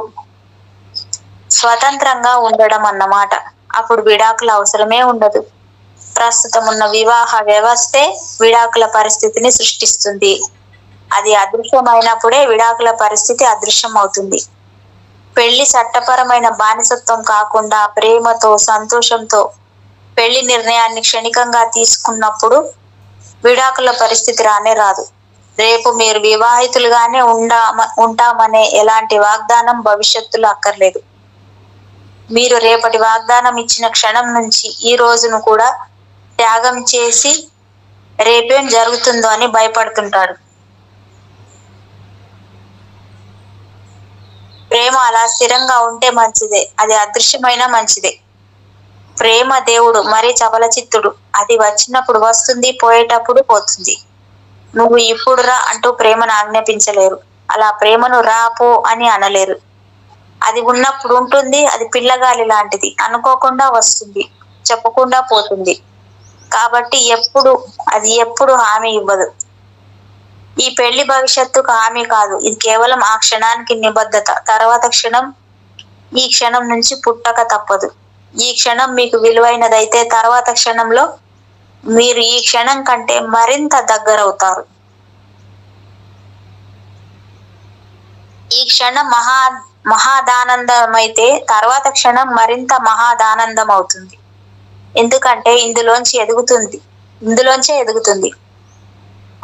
స్వతంత్రంగా ఉండడం అన్నమాట. అప్పుడు విడాకుల అవసరమే ఉండదు. ప్రస్తుతం ఉన్న వివాహ వ్యవస్థే విడాకుల పరిస్థితిని సృష్టిస్తుంది. అది అదృశ్యమైనప్పుడే విడాకుల పరిస్థితి అదృశ్యం అవుతుంది. పెళ్లి చట్టపరమైన బానిసత్వం కాకుండా ప్రేమతో, సంతోషంతో పెళ్లి నిర్ణయాన్ని క్షణికంగా తీసుకున్నప్పుడు విడాకుల పరిస్థితి రానే రాదు. రేపు మీరు వివాహితులుగానే ఉంటామనే ఎలాంటి వాగ్దానం భవిష్యత్తులో అక్కర్లేదు. మీరు రేపటి వాగ్దానం ఇచ్చిన క్షణం నుంచి ఈ రోజును కూడా త్యాగం చేసి రేపేం జరుగుతుందో అని భయపడుతుంటాడు. ప్రేమ అలా స్థిరంగా ఉంటే మంచిదే, అది అదృశ్యమైనా మంచిదే. ప్రేమ దేవుడు, మరీ చపలచిత్తుడు. అది వచ్చినప్పుడు వస్తుంది, పోయేటప్పుడు పోతుంది. నువ్వు ఇప్పుడు రా అంటూ ప్రేమను ఆజ్ఞాపించలేరు. అలా ప్రేమను రా పో అని అనలేరు. అది ఉన్నప్పుడు ఉంటుంది. అది పిల్లగాలి లాంటిది, అనుకోకుండా వస్తుంది, చెప్పకుండా పోతుంది. కాబట్టి ఎప్పుడు హామీ ఇవ్వదు. ఈ పెళ్లి భవిష్యత్తుకు హామీ కాదు. ఇది కేవలం ఆ క్షణానికి నిబద్ధత. తర్వాత క్షణం ఈ క్షణం నుంచి పుట్టక తప్పదు. ఈ క్షణం మీకు విలువైనదైతే తర్వాత క్షణంలో మీరు ఈ క్షణం కంటే మరింత దగ్గరవుతారు. ఈ క్షణం మహాదానందమైతే తర్వాత క్షణం మరింత మహాదానందం అవుతుంది. ఎందుకంటే ఇందులోంచే ఎదుగుతుంది.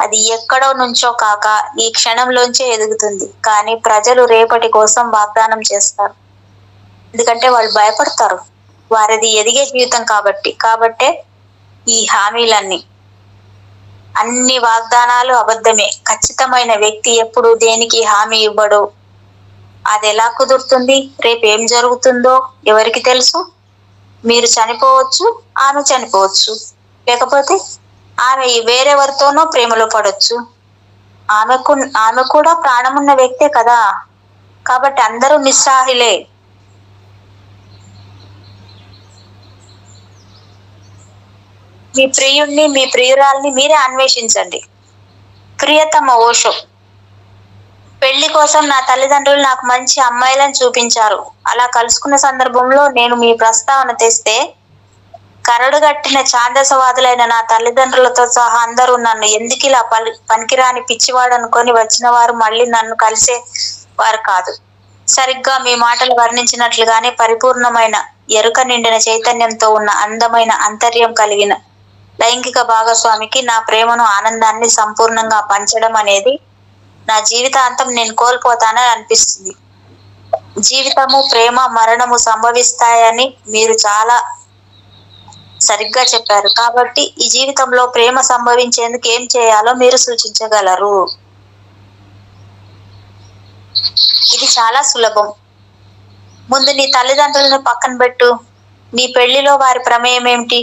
అది ఎక్కడో నుంచో కాక ఈ క్షణంలోంచే ఎదుగుతుంది. కానీ ప్రజలు రేపటి కోసం వాగ్దానం చేస్తారు. ఎందుకంటే వాళ్ళు భయపడతారు. వారిది ఎదిగే జీవితం కాబట్టే ఈ హామీలన్నీ. అన్ని వాగ్దానాలు అబద్ధమే. ఖచ్చితమైన వ్యక్తి ఎప్పుడు దేనికి హామీ ఇవ్వడు. అది ఎలా కుదురుతుంది? రేపు ఏం జరుగుతుందో ఎవరికి తెలుసు? మీరు చనిపోవచ్చు, ఆమె చనిపోవచ్చు, లేకపోతే ఆమె వేరెవరితోనో ప్రేమలో పడొచ్చు. ఆమె కూడా ప్రాణమున్న వ్యక్తే కదా. కాబట్టి అందరూ నిస్సహాయులే. మీ ప్రియుణ్ణి, మీ ప్రియురాల్ని మీరే అన్వేషించండి. ప్రియతమ ఓషో. పెళ్లి కోసం నా తల్లిదండ్రులు నాకు మంచి అమ్మాయిలను చూపించారు. అలా కలుసుకున్న సందర్భంలో నేను మీ ప్రస్తావన తెస్తే కరడుగట్టిన ఛాందసవాదులైన నా తల్లిదండ్రులతో సహా అందరూ నన్ను ఎందుకిలా పనికిరాని పిచ్చివాడు అనుకొని వచ్చిన వారు మళ్ళీ నన్ను కలిసే వారు కాదు. సరిగ్గా మీ మాటలు వర్ణించినట్లుగానే పరిపూర్ణమైన ఎరుక నిండిన చైతన్యంతో ఉన్న అందమైన అంతర్యం కలిగిన లైంగిక భాగస్వామికి నా ప్రేమను, ఆనందాన్ని సంపూర్ణంగా పంచడం అనేది నా జీవితాంతం నేను కోల్పోతానని అనిపిస్తుంది. జీవితము, ప్రేమ, మరణము సంభవిస్తాయని మీరు చాలా సరిగ్గా చెప్పారు. కాబట్టి ఈ జీవితంలో ప్రేమ సంభవించేందుకు ఏం చేయాలో మీరు సూచించగలరు? ఇది చాలా సులభం. ముందు నీ తల్లిదండ్రులను పక్కన పెట్టు. నీ పెళ్లిలో వారి ప్రమేయం ఏమిటి?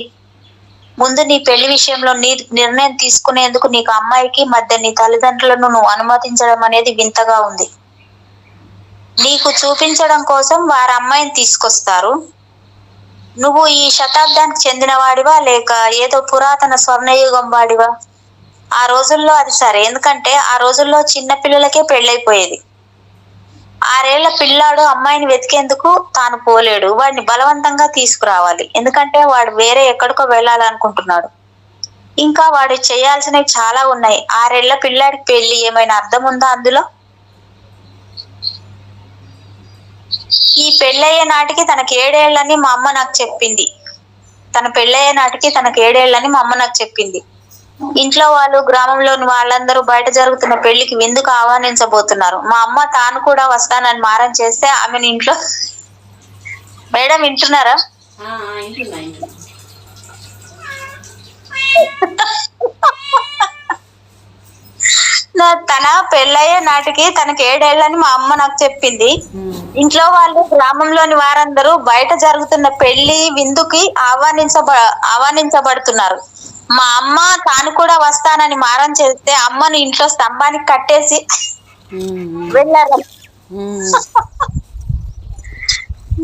ముందు నీ పెళ్లి విషయంలో నిర్ణయం తీసుకునేందుకు నీకు అమ్మాయికి మధ్య నీ తల్లిదండ్రులను నువ్వు అనుమతించడం అనేది వింతగా ఉంది. నీకు చూపించడం కోసం వారి అమ్మాయిని తీసుకొస్తారు. నువ్వు ఈ శతాబ్దానికి చెందిన వాడివా, లేక ఏదో పురాతన స్వర్ణయుగం వాడివా? ఆ రోజుల్లో అది సరే, ఎందుకంటే ఆ రోజుల్లో చిన్న పిల్లలకే పెళ్ళైపోయేది. 6 ఏళ్ల పిల్లాడు అమ్మాయిని వెతికేందుకు తాను పోలేడు. వాడిని బలవంతంగా తీసుకురావాలి, ఎందుకంటే వాడు వేరే ఎక్కడికో వెళ్ళాలనుకుంటున్నాడు. ఇంకా వాడు చేయాల్సినవి చాలా ఉన్నాయి. 6 ఏళ్ల పిల్లాడికి పెళ్లి ఏమైనా అర్థం ఉందా అందులో? ఈ పెళ్ళయ్యే నాటికి తనకి 7 ఏళ్ళని మా అమ్మ నాకు చెప్పింది. తన పెళ్ళయ్యే నాటికి తనకి 7 ఏళ్ళని మా అమ్మ నాకు చెప్పింది. ఇంట్లో వాళ్ళు, గ్రామంలోని వాళ్ళందరూ బయట జరుగుతున్న పెళ్లికి విందుకు ఆహ్వానించబోతున్నారు. మా అమ్మ తాను కూడా వస్తానని మారం చేస్తే ఆమెను ఇంట్లో మేడం వింటున్నారా? తన పెళ్ళయ్యే నాటికి తనకి 7 ఏళ్ళని మా అమ్మ నాకు చెప్పింది. ఇంట్లో వాళ్ళు, గ్రామంలోని వారందరూ బయట జరుగుతున్న పెళ్లి విందుకి ఆహ్వానించబడుతున్నారు. మా అమ్మ తాను కూడా వస్తానని మారం చేస్తే అమ్మను ఇంట్లో స్తంభానికి కట్టేసి వెళ్ళారు.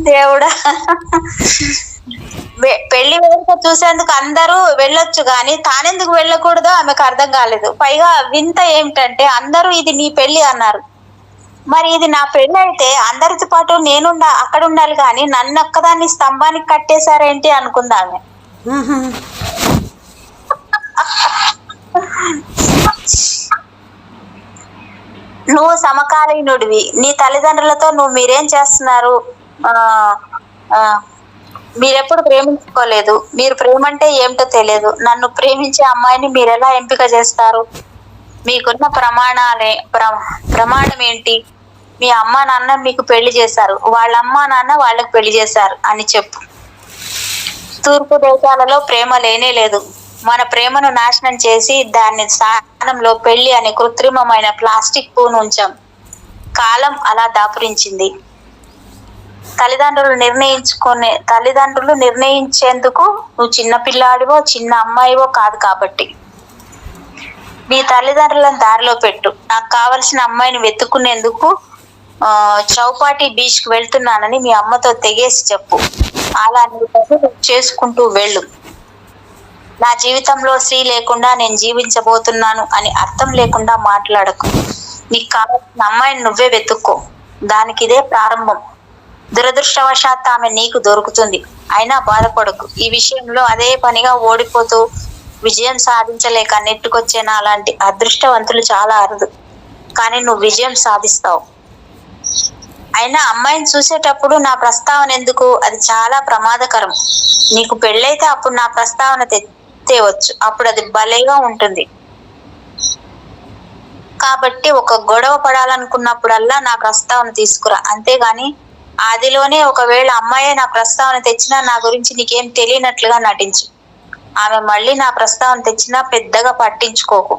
దేవుడా, పెళ్లి వేడుక చూసేందుకు అందరూ వెళ్ళొచ్చు గాని తానెందుకు వెళ్ళకూడదో ఆమెకు అర్థం కాలేదు. పైగా వింత ఏమిటంటే అందరూ ఇది నీ పెళ్లి అన్నారు. మరి ఇది నా పెళ్లి అయితే అందరితో పాటు అక్కడ ఉండాలి కానీ నన్ను ఒక్కదాన్ని స్తంభానికి కట్టేశారేంటి అనుకుంది ఆమె. నువ్వు సమకాలీనుడివి, నీ తల్లిదండ్రులతో మీరేం చేస్తున్నారు? మీరెప్పుడు ప్రేమించుకోలేదు, మీరు ప్రేమ అంటే ఏమిటో తెలియదు. నన్ను ప్రేమించే అమ్మాయిని మీరెలా ఎంపిక చేస్తారు? మీకున్న ప్రమాణం ఏంటి? మీ అమ్మా నాన్న మీకు పెళ్లి చేశారు, వాళ్ళ అమ్మా నాన్న వాళ్ళకి పెళ్లి చేశారు అని చెప్పు. తూర్పు దేశాలలో ప్రేమ లేనే లేదు. మన ప్రేమను నాశనం చేసి దాని స్థానంలో పెళ్లి అనే కృత్రిమమైన ప్లాస్టిక్ పూను ఉంచాం. కాలం అలా దాపురించింది. తల్లిదండ్రులు నిర్ణయించేందుకు నువ్వు చిన్న పిల్లాడివో చిన్న అమ్మాయివో కాదు. కాబట్టి నీ తల్లిదండ్రులను దారిలో పెట్టు. నాకు కావలసిన అమ్మాయిని వెతుక్కునేందుకు చౌపాటి బీచ్ కి వెళ్తున్నానని మీ అమ్మతో తెగేసి చెప్పు. అలా నీ పనులు చేసుకుంటూ వెళ్ళు. నా జీవితంలో స్త్రీ లేకుండా నేను జీవించబోతున్నాను అని అర్థం లేకుండా మాట్లాడకు. నీకు కావాల్సిన అమ్మాయిని నువ్వే వెతుక్కో. దానికి ఇదే ప్రారంభం. దురదృష్టవశాత్తు ఆమె నీకు దొరుకుతుంది. అయినా బాధపడకు. ఈ విషయంలో అదే పనిగా ఓడిపోతూ విజయం సాధించలేక నెట్టుకొచ్చే నాలాంటి అదృష్టవంతులు చాలా అరుదు. కానీ నువ్వు విజయం సాధిస్తావు. అయినా అమ్మాయిని చూసేటప్పుడు నా ప్రస్తావన ఎందుకు? అది చాలా ప్రమాదకరం. నీకు పెళ్ళైతే అప్పుడు నా ప్రస్తావన తేవచ్చు. అప్పుడు అది భలేగా ఉంటుంది. కాబట్టి ఒక గొడవ పడాలనుకున్నప్పుడల్లా నా ప్రస్తావన తీసుకురా. అంతేగాని ఆదిలోనే ఒకవేళ అమ్మాయే నా ప్రస్తావన తెచ్చినా నా గురించి నీకేం తెలియనట్లుగా నటించు. ఆమె మళ్ళీ నా ప్రస్తావన తెచ్చినా పెద్దగా పట్టించుకోకు.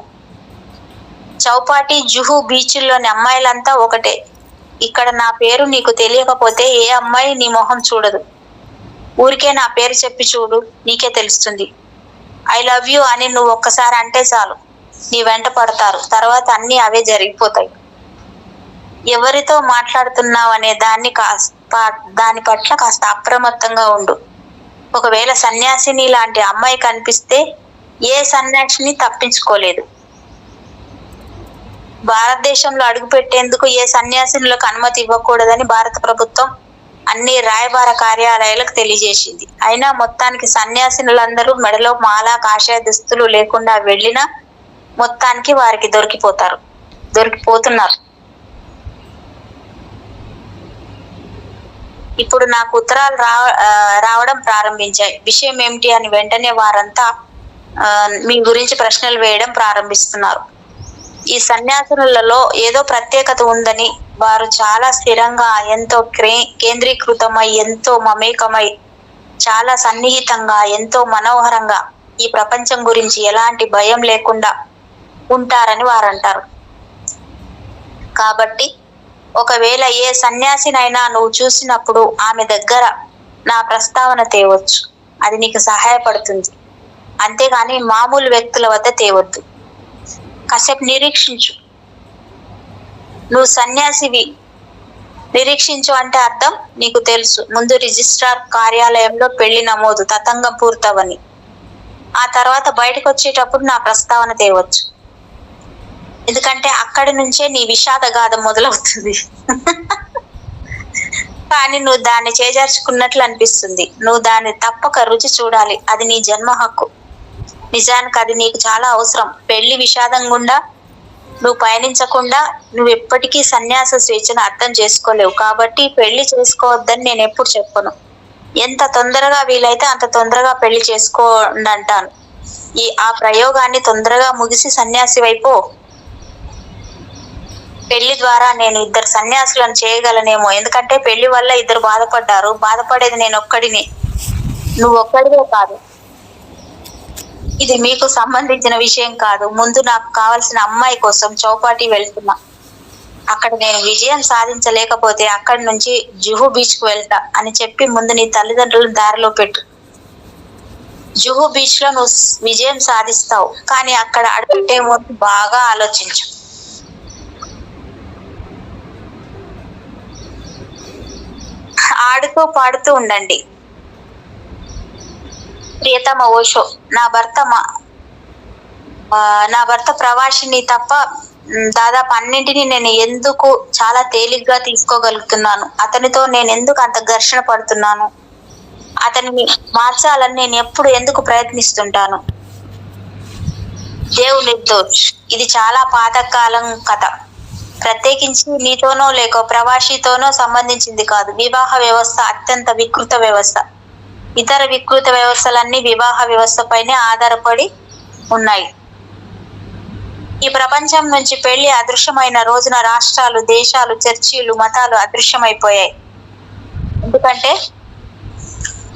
చౌపాటి, జుహు బీచ్ల్లోని అమ్మాయిలంతా ఒకటే. ఇక్కడ నా పేరు నీకు తెలియకపోతే ఏ అమ్మాయి నీ మొహం చూడదు. ఊరికే నా పేరు చెప్పి చూడు, నీకే తెలుస్తుంది. ఐ లవ్ యూ అని నువ్వు ఒక్కసారి అంటే చాలు, నీ వెంట పడతారు. తర్వాత అన్ని అవే జరిగిపోతాయి. ఎవరితో మాట్లాడుతున్నావు అనే దాని పట్ల కాస్త అప్రమత్తంగా ఉండు. ఒకవేళ సన్యాసిని లాంటి అమ్మాయి కనిపిస్తే ఏ సన్యాసిని తప్పించుకోలేదు. భారతదేశంలో అడుగు పెట్టేందుకు ఏ సన్యాసినులకు అనుమతి ఇవ్వకూడదని భారత ప్రభుత్వం అన్ని రాయబార కార్యాలయాలకు తెలియజేసింది. అయినా మొత్తానికి సన్యాసినులందరూ మెడలో మాల, కాషాయ దుస్తులు లేకుండా వెళ్ళినా మొత్తానికి వారికి దొరికిపోతున్నారు. ఇప్పుడు నాకు ఉత్తరాలు రావడం ప్రారంభించాయి. విషయం ఏమిటి అని వెంటనే వారంతా మీ గురించి ప్రశ్నలు వేయడం ప్రారంభిస్తున్నారు. ఈ సన్యాసులలో ఏదో ప్రత్యేకత ఉందని, వారు చాలా స్థిరంగా, ఎంతో కేంద్రీకృతమై, ఎంతో మమేకమై, చాలా సన్నిహితంగా, ఎంతో మనోహరంగా ఈ ప్రపంచం గురించి ఎలాంటి భయం లేకుండా ఉంటారని వారంటారు. కాబట్టి ఒకవేళ ఏ సన్యాసినైనా నువ్వు చూసినప్పుడు ఆమె దగ్గర నా ప్రస్తావన తేవచ్చు. అది నీకు సహాయపడుతుంది. అంతేగాని మామూలు వ్యక్తుల వద్ద తేవద్దు. కాసేపు నిరీక్షించు. నువ్వు సన్యాసివి. నిరీక్షించు అంటే అర్థం నీకు తెలుసు. ముందు రిజిస్ట్రార్ కార్యాలయంలో పెళ్లి నమోదు తతంగం పూర్తవని, ఆ తర్వాత బయటకు వచ్చేటప్పుడు నా ప్రస్తావన తేవచ్చు. ఎందుకంటే అక్కడి నుంచే నీ విషాద గాథ మొదలవుతుంది. కానీ నువ్వు దాన్ని చేజార్చుకున్నట్లు అనిపిస్తుంది. నువ్వు దాన్ని తప్పక రుచి చూడాలి. అది నీ జన్మ హక్కు. నిజానికి అది నీకు చాలా అవసరం. పెళ్లి విషాదం గుండా నువ్వు పయనించకుండా నువ్వు ఎప్పటికీ సన్యాస స్వేచ్ఛను అర్థం చేసుకోలేవు. కాబట్టి పెళ్లి చేసుకోవద్దని నేను ఎప్పుడు చెప్పను. ఎంత తొందరగా వీలైతే అంత తొందరగా పెళ్లి చేసుకోండి అంటాను. ఆ ప్రయోగాన్ని తొందరగా ముగిసి సన్యాసి వైపు. పెళ్లి ద్వారా నేను 2 సన్యాసులను చేయగలనేమో. ఎందుకంటే పెళ్లి వల్ల 2 బాధపడ్డారు. బాధపడేది నేను ఒక్కడిని, నువ్వు ఒక్కడివే కాదు. ఇది మీకు సంబంధించిన విషయం కాదు. ముందు నాకు కావాల్సిన అమ్మాయి కోసం చౌపాటి వెళ్తున్నా. అక్కడ నేను విజయం సాధించలేకపోతే అక్కడి నుంచి జుహు బీచ్ కు వెళ్తా అని చెప్పి ముందు నీ తల్లిదండ్రులను దారిలో పెట్టు. జుహు బీచ్ లో నువ్వు విజయం సాధిస్తావు, కానీ అక్కడ అడుగుపెట్టే ముందు బాగా ఆలోచించు. ఆడుతూ పాడుతూ ఉండండి. ప్రియతమ ఓషో, నా భర్త ప్రవాసిని తప్ప దాదాపు అన్నింటినీ నేను ఎందుకు చాలా తేలిగ్గా తీసుకోగలుగుతున్నాను? అతనితో నేను ఎందుకు అంత ఘర్షణ పడుతున్నాను? అతనిని మార్చాలని నేను ఎప్పుడు ఎందుకు ప్రయత్నిస్తుంటాను? దేవ్ నిర్దోష్. ఇది చాలా పాతకాలం కథ. ప్రత్యేకించి నీతోనో లేక ప్రవాసితోనో సంబంధించింది కాదు. వివాహ వ్యవస్థ అత్యంత వికృత వ్యవస్థ. ఇతర వికృత వ్యవస్థలన్నీ వివాహ వ్యవస్థపైనే ఆధారపడి ఉన్నాయి. ఈ ప్రపంచం నుంచి పెళ్లి అదృశ్యమైన రోజున రాష్ట్రాలు, దేశాలు, చర్చిలు, మతాలు అదృశ్యమైపోయాయి. ఎందుకంటే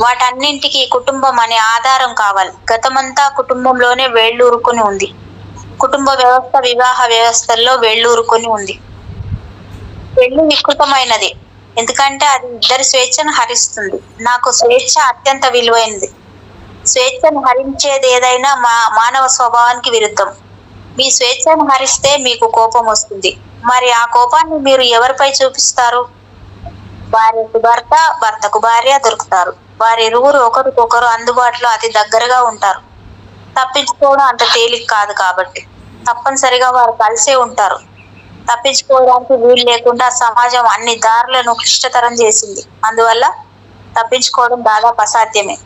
వాటన్నింటికి కుటుంబం అనే ఆధారం కావాలి. గతమంతా కుటుంబంలోనే వేళ్ళూరుకుని ఉంది. కుటుంబ వ్యవస్థ వివాహ వ్యవస్థల్లో వేళ్ళూరుకుని ఉంది. పెళ్లి వికృతమైనది ఎందుకంటే అది 2 స్వేచ్ఛను హరిస్తుంది. నాకు స్వేచ్ఛ అత్యంత విలువైనది. స్వేచ్ఛను హరించేది ఏదైనా మానవ స్వభావానికి విరుద్ధం. మీ స్వేచ్ఛను హరిస్తే మీకు కోపం వస్తుంది. మరి ఆ కోపాన్ని మీరు ఎవరిపై చూపిస్తారు? భార్యకు భర్త, భర్తకు భార్య దొరుకుతారు. వారిరువురు ఒకరికొకరు అందుబాటులో అతి దగ్గరగా ఉంటారు. తప్పించుకోవడం అంత తేలిక కాదు. కాబట్టి తప్పనిసరిగా వారు కలిసే ఉంటారు. తప్పించుకోవడానికి వీలు లేకుండా సమాజం అన్ని దారులను క్లిష్టతరం చేసింది. అందువల్ల తప్పించుకోవడం దాదాపు అసాధ్యమే.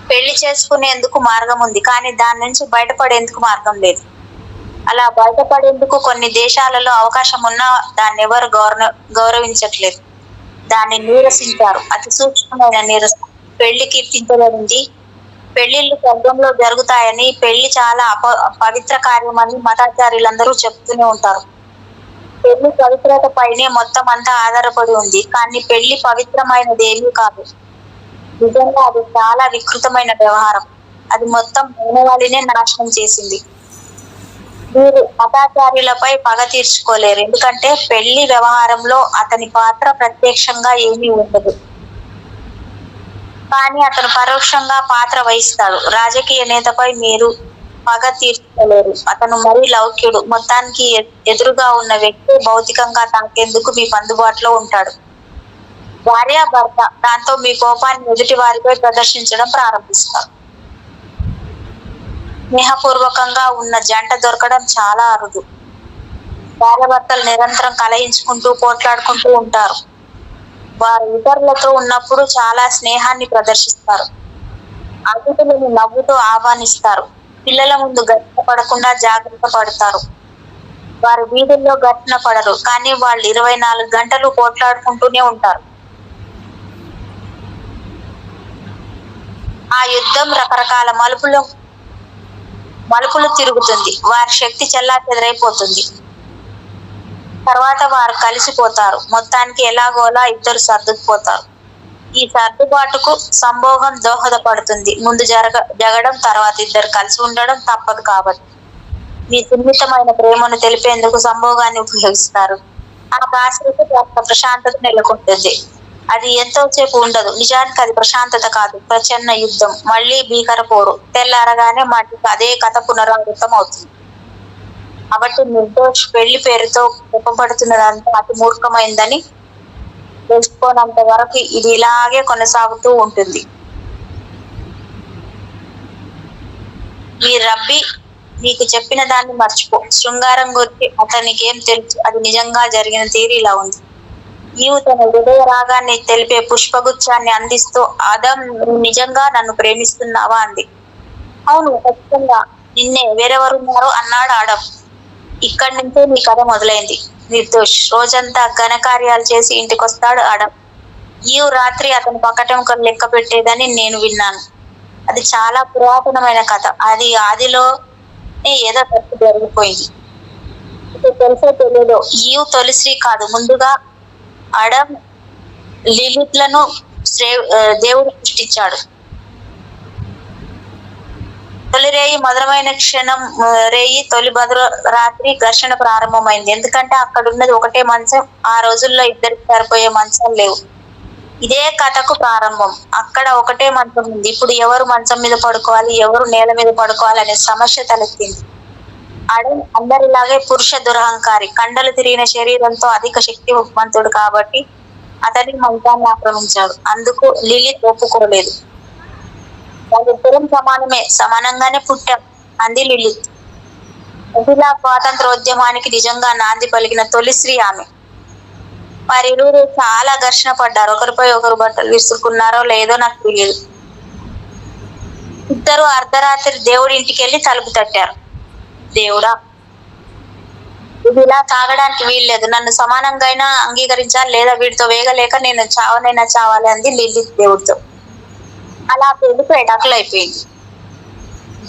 పెళ్లి చేసుకునేందుకు మార్గం ఉంది, కానీ దాని నుంచి బయటపడేందుకు మార్గం లేదు. అలా బయటపడేందుకు కొన్ని దేశాలలో అవకాశం ఉన్నా దాన్ని ఎవరు గౌరవించట్లేదు. దాన్ని నీరసించారు. అతి సూక్ష్మమైన నీరసం. పెళ్లి కీర్తించబడింది. పెళ్లిళ్ళు స్వర్గంలో జరుగుతాయని, పెళ్లి చాలా పవిత్ర కార్యమని మతాచార్యులందరూ చెప్తూనే ఉంటారు. పెళ్లి పవిత్రత పైనే మొత్తం అంతా ఆధారపడి ఉంది. కానీ పెళ్లి పవిత్రమైనది ఏమీ కాదు. నిజంగా అది చాలా వికృతమైన వ్యవహారం. అది మొత్తం మానవాళినే నాశనం చేసింది. మీరు మతాచార్యులపై పగ తీర్చుకోలేరు. ఎందుకంటే పెళ్లి వ్యవహారంలో అతని పాత్ర ప్రత్యక్షంగా ఏమీ ఉండదు, కానీ అతను పరోక్షంగా పాత్ర వహిస్తాడు. రాజకీయ నేతపై మీరు పగ తీర్చుకోలేరు. అతను మరీ లౌక్యుడు. మొత్తానికి ఎదురుగా ఉన్న వ్యక్తి భౌతికంగా తాకేందుకు మీకు అందుబాటులో ఉంటాడు. భార్య, భర్త దాంతో మీ కోపాన్ని ఎదుటి వారిపై ప్రదర్శించడం ప్రారంభిస్తారు. స్నేహపూర్వకంగా ఉన్న జంట దొరకడం చాలా అరుదు. భార్యాభర్తలు నిరంతరం కలహించుకుంటూ పోట్లాడుకుంటూ ఉంటారు. వారు ఇతరులతో ఉన్నప్పుడు చాలా స్నేహాన్ని ప్రదర్శిస్తారు. అతిథులను నవ్వుతూ ఆహ్వానిస్తారు. పిల్లల ముందు ఘర్షణ పడకుండా జాగ్రత్త పడతారు. వారు వీధుల్లో ఘర్షణ పడరు, కానీ వాళ్ళు 24 గంటలు పోట్లాడుకుంటూనే ఉంటారు. ఆ యుద్ధం రకరకాల మలుపులు తిరుగుతుంది. వారి శక్తి చెల్లాచెదరైపోతుంది. తర్వాత వారు కలిసిపోతారు. మొత్తానికి ఎలాగోలా ఇద్దరు సర్దుకుపోతారు. ఈ సర్దుబాటుకు సంభోగం దోహదపడుతుంది. ముందు జరగడం, తర్వాత ఇద్దరు కలిసి ఉండడం తప్పదు. కాబట్టి మీ సున్నితమైన ప్రేమను తెలిపేందుకు సంభోగాన్ని ఉపయోగిస్తారు. ఆ కాసేపు ప్రశాంతత నెలకొంటుంది. అది ఎంతోసేపు ఉండదు. నిజానికి అది ప్రశాంతత కాదు, ప్రచన్న యుద్ధం. మళ్ళీ భీకర పోరు. తెల్లారగానే మళ్ళీ అదే కథ పునరావృతం అవుతుంది. కాబట్టి నిర్దోష్ పెళ్లి పేరుతో చెప్పబడుతున్నదంతా అతి మూర్ఖమైందని తెలుసుకోనంత వరకు ఇది ఇలాగే కొనసాగుతూ ఉంటుంది. మీ రబ్బీ నీకు చెప్పిన దాన్ని మర్చిపో. శృంగారం గురించి అతనికి ఏం తెలుసు? అది నిజంగా జరిగిన తీరు ఇలా ఉంది. ఈవు తన హృదయ రాగాన్ని తెలిపే పుష్పగుచ్చాన్ని అందిస్తూ, ఆదం, నువ్వు నిజంగా నన్ను ప్రేమిస్తున్నావా అంది. అవును, ఖచ్చితంగా. నిన్నే వేరెవరున్నారు అన్నాడు ఆడమ్. ఇక్కడి నుంచే నీ కథ మొదలైంది. నిర్దోష్. రోజంతా ఘనకార్యాలు చేసి ఇంటికొస్తాడు ఆడమ్. ఈవ్ రాత్రి అతని పకటెముకలు లెక్క పెట్టేదని నేను విన్నాను. అది చాలా పురాతనమైన కథ. అది ఆదిలో ఏదో తప్పు జరిగిపోయింది. ఇప్పుడు తెలుసో తెలియదో ఈవ్ తొలిశ్రీ కాదు. ముందుగా ఆడమ్ లిలిత్లను దేవుడు సృష్టించాడు. తొలి రేయి మధురమైన క్షణం, రేయి తొలి భద్ర రాత్రి ఘర్షణ ప్రారంభమైంది. ఎందుకంటే అక్కడ ఉన్నది ఒకటే మంచం. ఆ రోజుల్లో ఇద్దరికి సరిపోయే మంచాలు లేవు. ఇదే కథకు ప్రారంభం. అక్కడ ఒకటే మంచం ఉంది. ఇప్పుడు ఎవరు మంచం మీద పడుకోవాలి, ఎవరు నేల మీద పడుకోవాలి అనే సమస్య తలెత్తింది. ఆడమ్ అందరిలాగే పురుష దురహంకారి. కండలు తిరిగిన శరీరంతో అధిక శక్తివంతుడు కాబట్టి అతని మంచాన్ని ఆక్రమించాడు. అందుకు లిలిత్ ఒప్పుకోలేదు. వాళ్ళిద్దరం సమానమే, సమానంగానే పుట్టాం అంది లిలిత్. మహిళా స్వాతంత్రోద్యమానికి నిజంగా నాంది పలికిన తొలిశ్రీ ఆమె. వారిరువురు చాలా ఘర్షణ పడ్డారు. ఒకరిపై ఒకరు బట్టలు విసురుకున్నారో లేదో నాకు తెలియదు. ఇద్దరు అర్ధరాత్రి దేవుడి ఇంటికెళ్లి తలుపు తట్టారు. దేవుడా, ఇది ఇలా తాగడానికి వీల్లేదు. నన్ను సమానంగా అయినా అంగీకరించాలి, లేదా వీడితో వేగలేక నేను చావనైనా చావాలి అంది లిలిత్ దేవుడితో. అలా పెళ్లి పెటాకులు అయిపోయింది.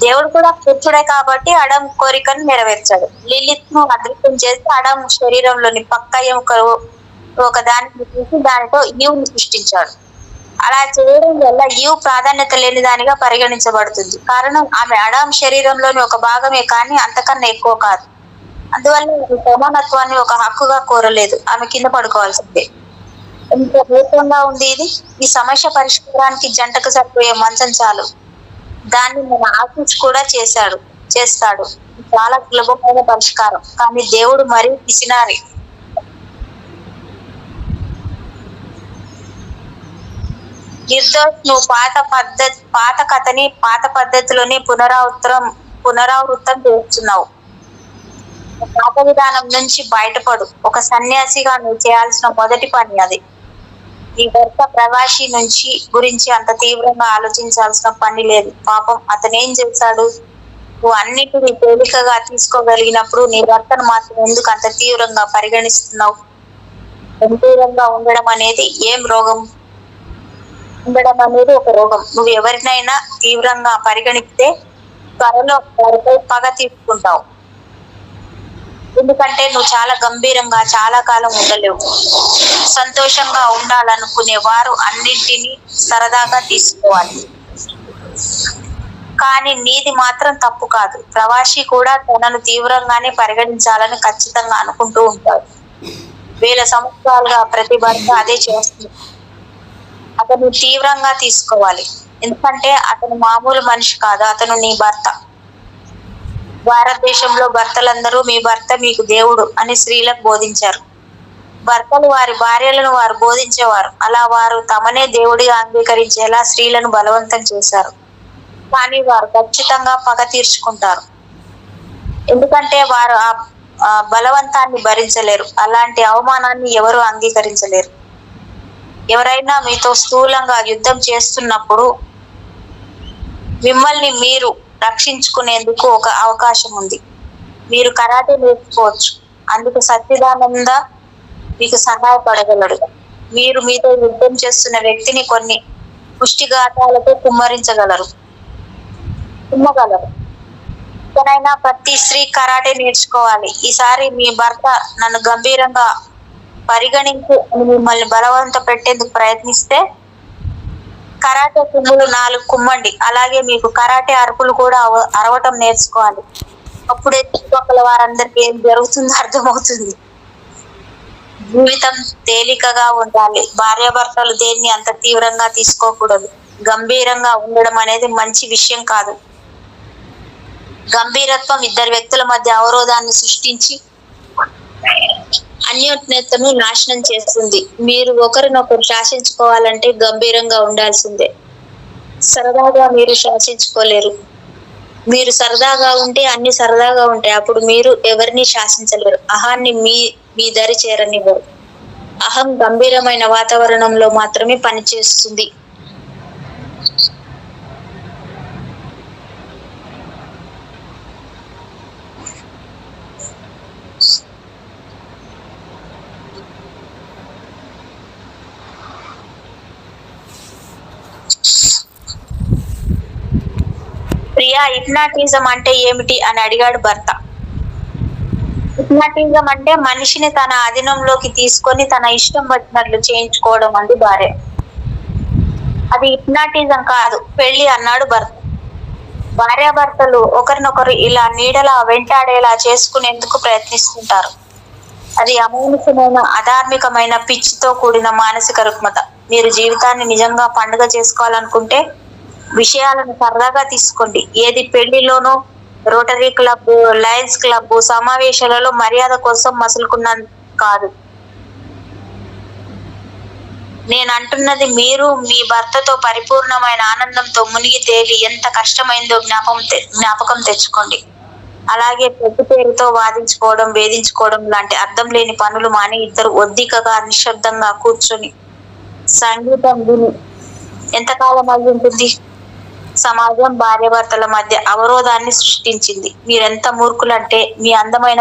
దేవుడు కూడా పురుషుడే కాబట్టి ఆడమ్ కోరికను నెరవేర్చాడు. లిలిత్ ను అదృశ్యం చేసి ఆడమ్ శరీరంలోని పక్క ఎముకలు ఒక దానికి తీసి దానితో ఈవ్ ను సృష్టించాడు. అలా చేయడం వల్ల ఈవ్ ప్రాధాన్యత లేని దానిగా పరిగణించబడుతుంది. కారణం ఆమె ఆడమ్ శరీరంలోని ఒక భాగమే కానీ అంతకన్నా ఎక్కువ కాదు. అందువల్ల ఆమె సమానత్వాన్ని ఒక హక్కుగా కోరలేదు. ఆమె కింద పడుకోవాల్సిందే. ఎంత దీర్ఘంగా ఉంది ఇది. ఈ సమస్య పరిష్కారానికి జంటకు సరిపోయే మంచం చాలు. దాన్ని మన ఆశీష్ కూడా చేస్తాడు. చాలా సులభమైన పరిష్కారం. కానీ దేవుడు మరీ పిసినారి. నిర్దోష్, నువ్వు పాత కథని పాత పద్ధతిలోని పునరావృతం చేస్తున్నావు. పాత విధానం నుంచి బయటపడు. ఒక సన్యాసిగా నువ్వు చేయాల్సిన మొదటి పని అది. ఈ భర్త ప్రవాసి గురించి అంత తీవ్రంగా ఆలోచించాల్సిన పని లేదు. పాపం అతనేం చేశాడు? నువ్వు అన్నిటినీ తేలికగా తీసుకోగలిగినప్పుడు నీ భర్తను మాత్రం ఎందుకు అంత తీవ్రంగా పరిగణిస్తున్నావు? గంభీరంగా ఉండడం అనేది ఒక రోగం. నువ్వు ఎవరినైనా తీవ్రంగా పరిగణిస్తే త్వరలో వారిపై పగ తీసుకుంటావు. ఎందుకంటే నువ్వు చాలా గంభీరంగా చాలా కాలం ఉండలేవు. సంతోషంగా ఉండాలనుకునే వారు అన్నింటినీ సరదాగా తీసుకోవాలి. కానీ నీది మాత్రం తప్పు కాదు. ప్రవాసి కూడా తనను తీవ్రంగానే పరిగణించాలని ఖచ్చితంగా అనుకుంటూ ఉంటాడు. 1000 సంవత్సరాలుగా ప్రతి భర్త అదే చేస్తుంది. అతను తీవ్రంగా తీసుకోవాలి. ఎందుకంటే అతను మామూలు మనిషి కాదు. అతను నీ భర్త. భారతదేశంలో భర్తలందరూ మీ భర్త మీకు దేవుడు అని స్త్రీలకు బోధించారు. భర్తలు వారి భార్యలను వారు బోధించేవారు. అలా వారు తమనే దేవుడిగా అంగీకరించేలా స్త్రీలను బలవంతం చేశారు. కానీ వారు ఖచ్చితంగా పగ తీర్చుకుంటారు. ఎందుకంటే వారు ఆ బలవంతాన్ని భరించలేరు. అలాంటి అవమానాన్ని ఎవరు అంగీకరించలేరు. ఎవరైనా మీతో స్థూలంగా యుద్ధం చేస్తున్నప్పుడు మిమ్మల్ని మీరు రక్షించుకునేందుకు ఒక అవకాశం ఉంది. మీరు కరాటే నేర్చుకోవచ్చు. అందుకు సచ్చిదానంద మీకు సహాయపడగలడు. మీరు మీతో యుద్ధం చేస్తున్న వ్యక్తిని కొన్ని పుష్టిఘాతాలతో కుమ్మగలరు. ఇకనైనా ప్రతి స్త్రీ కరాటే నేర్చుకోవాలి. ఈసారి మీ భర్త నన్ను గంభీరంగా పరిగణించి మిమ్మల్ని బలవంత పెట్టేందుకు ప్రయత్నిస్తే కరాటే కుమ్ములు 4 కుమ్మండి. అలాగే మీకు కరాటే అరుపులు కూడా అరవటం నేర్చుకోవాలి. అప్పుడే చుట్టుపక్కల వారందరికీ ఏం జరుగుతుందో అర్థమవుతుంది. జీవితం తేలికగా ఉండాలి. భార్యాభర్తలు దేన్ని అంత తీవ్రంగా తీసుకోకూడదు. గంభీరంగా ఉండడం అనేది మంచి విషయం కాదు. గంభీరత్వం ఇద్దరు వ్యక్తుల మధ్య అవరోధాన్ని సృష్టించి అన్యోన్యతను నాశనం చేస్తుంది. మీరు ఒకరినొకరు శాసించుకోవాలంటే గంభీరంగా ఉండాల్సిందే. సరదాగా మీరు శాసించుకోలేరు. మీరు సరదాగా ఉంటే అన్ని సరదాగా ఉంటాయి. అప్పుడు మీరు ఎవరిని శాసించలేరు. అహాన్ని మీ దరి చేరనివ్వరు. అహం గంభీరమైన వాతావరణంలో మాత్రమే పనిచేస్తుంది. ప్రియా, హిప్నాటిజం అంటే ఏమిటి అని అడిగాడు భర్త. హిప్నాటిజం అంటే మనిషిని తన అధీనంలోకి తీసుకొని తన ఇష్టం వచ్చినట్లు చేయించుకోవడం అంది భార్య. అది హిప్నాటిజం కాదు, పెళ్లి అన్నాడు భర్త. భార్యాభర్తలు ఒకరినొకరు ఇలా నీడలా వెంటాడేలా చేసుకునేందుకు ప్రయత్నిస్తుంటారు. అది అమానుషమైన, అధార్మికమైన, పిచ్చితో కూడిన మానసిక రుగ్మత. మీరు జీవితాన్ని నిజంగా పండుగ చేసుకోవాలనుకుంటే విషయాలను సరదాగా తీసుకోండి. ఏది పెళ్లిలోనూ రోటరీ క్లబ్, లయన్స్ క్లబ్ సమావేశాలలో మర్యాద కోసం మసులుకున్న కాదు. నేను అంటున్నది మీరు మీ భర్తతో పరిపూర్ణమైన ఆనందంతో మునిగి తేలి ఎంత కష్టమైందో జ్ఞాపకం తెచ్చుకోండి. అలాగే పెద్ద పేరుతో వాదించుకోవడం, వేధించుకోవడం లాంటి అర్థం లేని పనులు మాని ఇద్దరు ఒద్దికగా నిశ్శబ్దంగా కూర్చొని సంగీతం విని ఎంతకాలం అయి ఉంటుంది? సమాజం భార్యాభర్తల మధ్య అవరోధాన్ని సృష్టించింది. మీరెంత మూర్ఖులంటే మీ అందమైన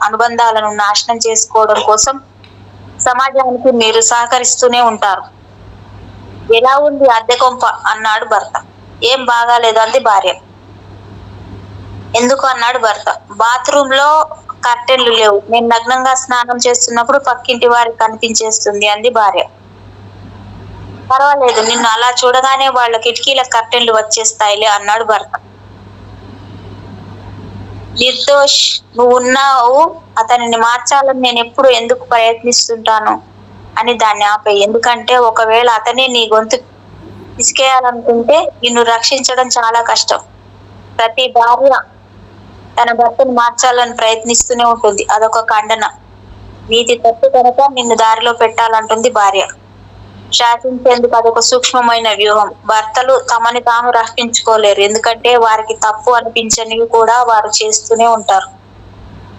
అనుబంధాలను నాశనం చేసుకోవడం కోసం సమాజానికి మీరు సహకరిస్తూనే ఉంటారు. ఎలా ఉంది అద్దె కొంప అన్నాడు భర్త. ఏం బాగాలేదు అంది భార్య. ఎందుకు అన్నాడు భర్త. బాత్రూమ్ లో కర్టెన్లు లేవు. నేను నగ్నంగా స్నానం చేస్తున్నప్పుడు పక్కింటి వారికి కనిపించేస్తుంది అంది భార్య. పర్వాలేదు, నిన్ను అలా చూడగానే వాళ్ళ కిటికీల కర్టెన్లు వచ్చేస్తాయిలే అన్నాడు భర్త. నిర్దోష్, నువ్వు ఉన్నావు, అతనిని మార్చాలని నేను ఎప్పుడు ఎందుకు ప్రయత్నిస్తుంటాను అని దాన్ని ఆపే. ఎందుకంటే ఒకవేళ అతనే నీ గొంతు పిసికేయాలనుకుంటే నిన్ను రక్షించడం చాలా కష్టం. ప్రతి భార్య తన భర్తను మార్చాలని ప్రయత్నిస్తూనే ఉంటుంది. అదొక ఖండన. నీతి తప్పు కనుక నిన్ను దారిలో పెట్టాలంటుంది భార్య. శాసించేందుకు అదొక సూక్ష్మమైన వ్యూహం. భర్తలు తమని తాము రక్షించుకోలేరు, ఎందుకంటే వారికి తప్పు అనిపించనివి కూడా వారు చేస్తూనే ఉంటారు.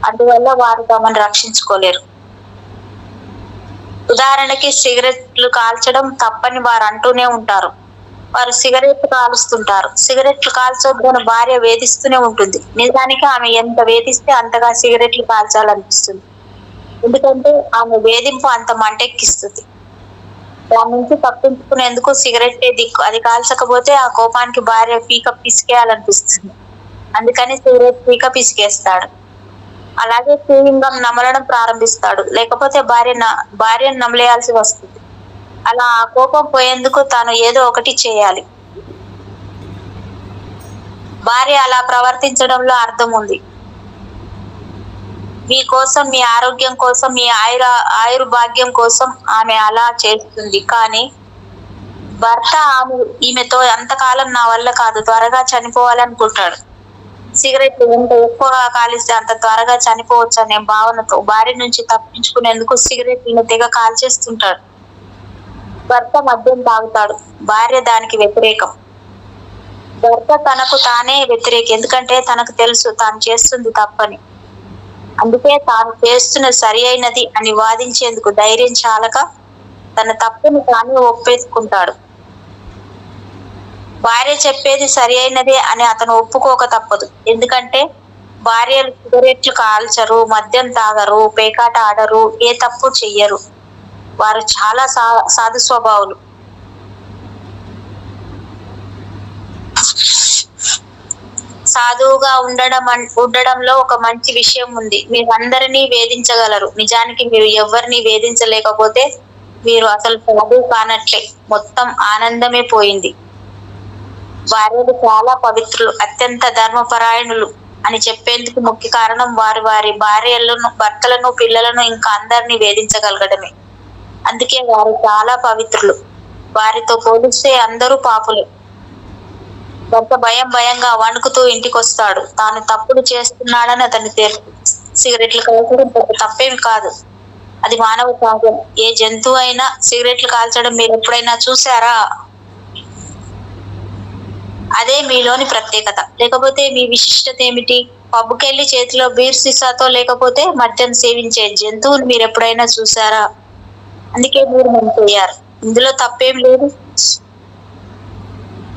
అందువల్ల వారు తమను రక్షించుకోలేరు. ఉదాహరణకి సిగరెట్లు కాల్చడం తప్పని వారు అంటూనే ఉంటారు. వారు సిగరెట్లు కాలుస్తుంటారు. సిగరెట్లు కాల్చొద్దని భార్య వేధిస్తూనే ఉంటుంది. నిజానికి ఆమె ఎంత వేధిస్తే అంతగా సిగరెట్లు కాల్చాలనిపిస్తుంది. ఎందుకంటే ఆమె వేధింపు అంత మంటెక్కిస్తుంది. దాని నుంచి తప్పించుకునేందుకు సిగరెట్టే దిక్కు. అది కాల్చకపోతే ఆ కోపానికి భార్య పీక పిసికేయాలనిపిస్తుంది. అందుకని సిగరెట్ పీక పిసికేస్తాడు. అలాగే శ్రీలింగం నమలడం ప్రారంభిస్తాడు. లేకపోతే భార్యను నమలేయాల్సి వస్తుంది. అలా ఆ కోపం పోయేందుకు తాను ఏదో ఒకటి చేయాలి. భార్య అలా ప్రవర్తించడంలో అర్థం ఉంది. మీకోసం, మీ ఆరోగ్యం కోసం, మీ ఆయుర్భాగ్యం కోసం ఆమె అలా చేస్తుంది. కానీ భర్త ఈమెతో అంతకాలం నా వల్ల కాదు, త్వరగా చనిపోవాలనుకుంటాడు. సిగరెట్లు ఎంత ఎక్కువగా కాలిస్తే అంత త్వరగా చనిపోవచ్చు అనే భావనతో భార్య నుంచి తప్పించుకునేందుకు సిగరెట్లను తెగ కాల్చేస్తుంటాడు. భర్త మద్యం తాగుతాడు. భార్య దానికి వ్యతిరేకం. భర్త తనకు తానే వ్యతిరేకం. ఎందుకంటే తనకు తెలుసు తాను చేస్తుంది తప్పని. అందుకే తాను చేస్తున్న సరి అయినది అని వాదించేందుకు ధైర్యం చాలక తన తప్పును తానే ఒప్పేసుకుంటాడు. భార్య చెప్పేది సరి అయినదే అని అతను ఒప్పుకోక తప్పదు. ఎందుకంటే భార్యలు సిగరెట్లు కాల్చరు, మద్యం తాగరు, పేకాట ఆడరు, ఏ తప్పు చెయ్యరు. వారు చాలా సాధు స్వభావులు. సాధువుగా ఉండడంలో ఒక మంచి విషయం ఉంది. మీరు అందరినీ వేధించగలరు. నిజానికి మీరు ఎవరిని వేధించలేకపోతే మీరు అసలు సాధువు కానట్లే. మొత్తం ఆనందమే పోయింది. భార్యలు చాలా పవిత్రులు, అత్యంత ధర్మపరాయణులు అని చెప్పేందుకు ముఖ్య కారణం వారి వారి భార్యలను, భర్తలను, పిల్లలను, ఇంకా అందరినీ వేధించగలగడమే. అందుకే వారు చాలా పవిత్రులు. వారితో పోలిస్తే అందరూ పాపులే. భర్త భయంగా వణుకుతూ ఇంటికొస్తాడు. తాను తప్పులు చేస్తున్నాడని అతని తెలుసు. సిగరెట్లు కాల్చడం తప్పేమి కాదు. అది మానవ సహజం. ఏ జంతువు అయినా సిగరెట్లు కాల్చడం మీరు ఎప్పుడైనా చూసారా? అదే మీలోని ప్రత్యేకత. లేకపోతే మీ విశిష్టత ఏమిటి? పబ్బుకెళ్ళి చేతిలో బీర్ సీసాతో లేకపోతే మద్యం సేవించే జంతువుని మీరు ఎప్పుడైనా చూసారా? అందుకే మీరు మంచియ్యారు. ఇందులో తప్పేం లేదు.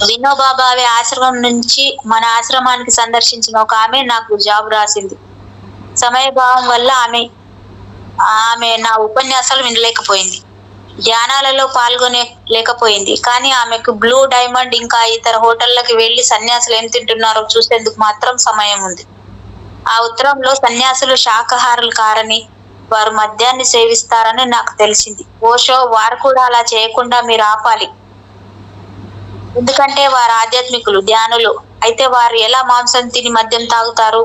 వినోబా భావే ఆశ్రమం నుంచి మన ఆశ్రమానికి సందర్శించిన ఒక ఆమె నాకు జాబ్ రాసింది. సమయభావం వల్ల ఆమె నా ఉపన్యాసాలు వినలేకపోయింది. ధ్యానాలలో పాల్గొనే లేకపోయింది. కానీ ఆమెకు బ్లూ డైమండ్ ఇంకా ఇతర హోటళ్లకి వెళ్లి సన్యాసులు ఏం తింటున్నారో చూసేందుకు మాత్రం సమయం ఉంది. ఆ ఉత్తరంలో సన్యాసులు శాకాహారులు కారని, వారు మద్యాన్ని సేవిస్తారని నాకు తెలిసింది. ఓషో, వారు కూడా అలా చేయకుండా మీరు ఆపాలి, ఎందుకంటే వారు ఆధ్యాత్మికులు, ధ్యానులు. అయితే వారు ఎలా మాంసం తిని మద్యం తాగుతారు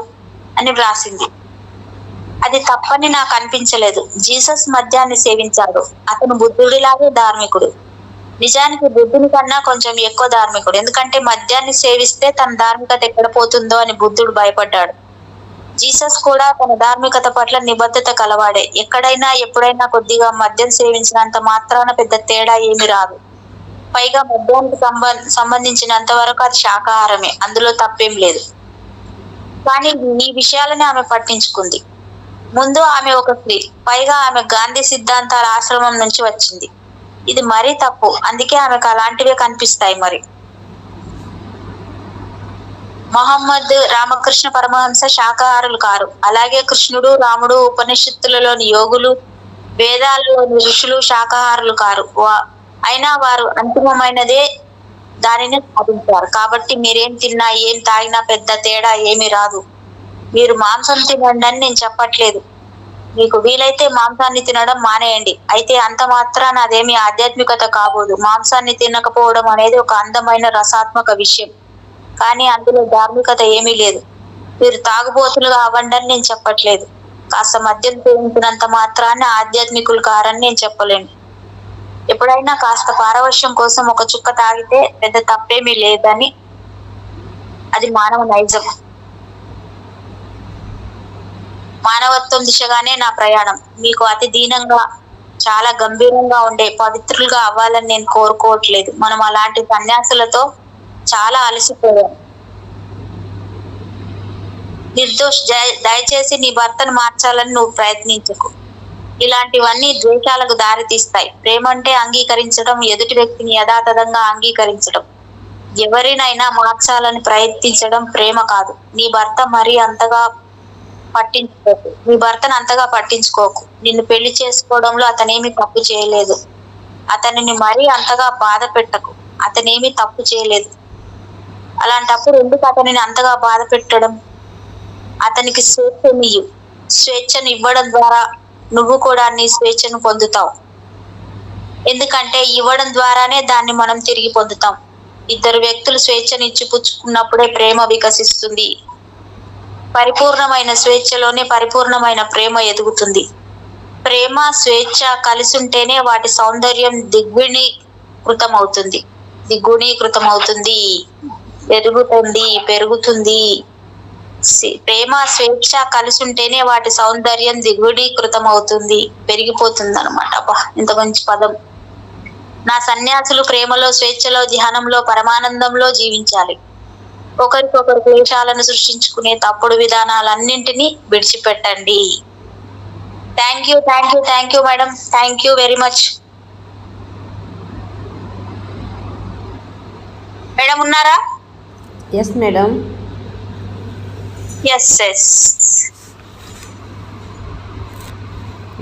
అని వ్రాసింది. అది తప్పని నాకు అనిపించలేదు. జీసస్ మద్యాన్ని సేవించాడు. అతను బుద్ధుడిలాగే ధార్మికుడు. నిజానికి బుద్ధుని కన్నా కొంచెం ఎక్కువ ధార్మికుడు. ఎందుకంటే మద్యాన్ని సేవిస్తే తన ధార్మికత ఎక్కడ పోతుందో అని బుద్ధుడు భయపడ్డాడు. జీసస్ కూడా తన ధార్మికత పట్ల నిబద్ధత కలవాడే. ఎక్కడైనా ఎప్పుడైనా కొద్దిగా మద్యం సేవించినంత మాత్రాన పెద్ద తేడా ఏమీ రాదు. పైగా మద్యానికి సంబంధించినంత వరకు అది శాకాహారమే, అందులో తప్పేం లేదు. కానీ ఈ విషయాలని ఆమె పట్టించుకుంది. ముందు ఆమె ఒక స్త్రీ, పైగా ఆమె గాంధీ సిద్ధాంతాల ఆశ్రమం నుంచి వచ్చింది. ఇది మరీ తప్పు. అందుకే ఆమెకు అలాంటివే కనిపిస్తాయి. మరి మొహమ్మద్, రామకృష్ణ పరమహంస శాకాహారులు కారు. అలాగే కృష్ణుడు, రాముడు, ఉపనిషత్తులలోని యోగులు, వేదాలలోని ఋషులు శాకాహారులు కారు. అయినా వారు అంతిమమైనదే దానిని సాధించారు. కాబట్టి మీరేం తిన్నా ఏం తాగినా పెద్ద తేడా ఏమీ రాదు. మీరు మాంసం తినండి అని నేను చెప్పట్లేదు. మీకు వీలైతే మాంసాన్ని తినడం మానేయండి. అయితే అంత మాత్రాన అదేమీ ఆధ్యాత్మికత కాబోదు. మాంసాన్ని తినకపోవడం అనేది ఒక అందమైన రసాత్మక విషయం, కానీ అందులో ధార్మికత ఏమీ లేదు. మీరు తాగుబోతులుగా అవ్వండి అని నేను చెప్పట్లేదు. కాస్త మద్యం సేవించినంత మాత్రాన్ని ఆధ్యాత్మికులు కారని నేను చెప్పలేను. ఎప్పుడైనా కాస్త పారవశ్యం కోసం ఒక చుక్క తాగితే పెద్ద తప్పేమీ లేదని, అది మానవ నైజం. మానవత్వం దిశగానే నా ప్రయాణం. మీకు అతి దీనంగా, చాలా గంభీరంగా ఉండే పవిత్రులుగా అవ్వాలని నేను కోరుకోవట్లేదు. మనం అలాంటి సన్యాసులతో చాలా అలసిపోయాం. నిర్దోష్, దయచేసి నీ భర్తను మార్చాలని నువ్వు ప్రయత్నించకు. ఇలాంటివన్నీ ద్వేషాలకు దారి తీస్తాయి. ప్రేమ అంటే అంగీకరించడం, ఎదుటి వ్యక్తిని యథాతథంగా అంగీకరించడం. ఎవరినైనా మార్చాలని ప్రయత్నించడం ప్రేమ కాదు. నీ భర్తను అంతగా పట్టించుకోకు. నిన్ను పెళ్లి చేసుకోవడంలో అతనేమి తప్పు చేయలేదు. అతనిని మరీ అంతగా బాధ పెట్టకు. అతనేమి తప్పు చేయలేదు. అలాంటప్పుడు ఎందుకు అతనిని అంతగా బాధ పెట్టడం? అతనికి స్వేచ్ఛనియ్యు. స్వేచ్ఛను ఇవ్వడం ద్వారా నువ్వు కూడా నీ స్వేచ్ఛను పొందుతావు. ఎందుకంటే ఇవ్వడం ద్వారానే దాన్ని మనం తిరిగి పొందుతాం. ఇద్దరు వ్యక్తులు స్వేచ్ఛను ఇచ్చి పుచ్చుకున్నప్పుడే ప్రేమ వికసిస్తుంది. పరిపూర్ణమైన స్వేచ్ఛలోనే పరిపూర్ణమైన ప్రేమ ఎదుగుతుంది. ప్రేమ, స్వేచ్ఛ కలిసి ఉంటేనే వాటి సౌందర్యం ద్విగుణీకృతమవుతుంది, పెరుగుతుంది. ప్రేమ, స్వేచ్ఛ కలిసి ఉంటేనే వాటి సౌందర్యం ద్విగుణీకృతమవుతుంది, పెరిగిపోతుంది అనమాట. అబ్బా, ఇంత మంచి పదం. నా సన్యాసులు ప్రేమలో, స్వేచ్ఛలో, ధ్యానంలో, పరమానందంలో జీవించాలి. ఒకరికొకరు క్లేశాలను సృష్టించుకునే తప్పుడు విధానాలన్నింటినీ విడిచిపెట్టండి. Thank you madam. Thank you very much. Madam ఉన్నారా? Yes madam. ఎస్.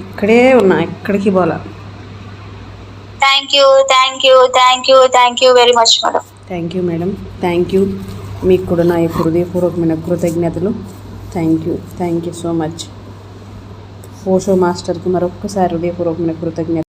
ఇక్కడే ఉన్నా, ఎక్కడికి పోలా. Thank you very much madam. Thank you madam. Thank you. మీకు కూడా నా హృదయపూర్వకమైన కృతజ్ఞతలు. Thank you so much. Osho మాస్టర్కి మరొక్కసారి హృదయపూర్వకమైన కృతజ్ఞతలు.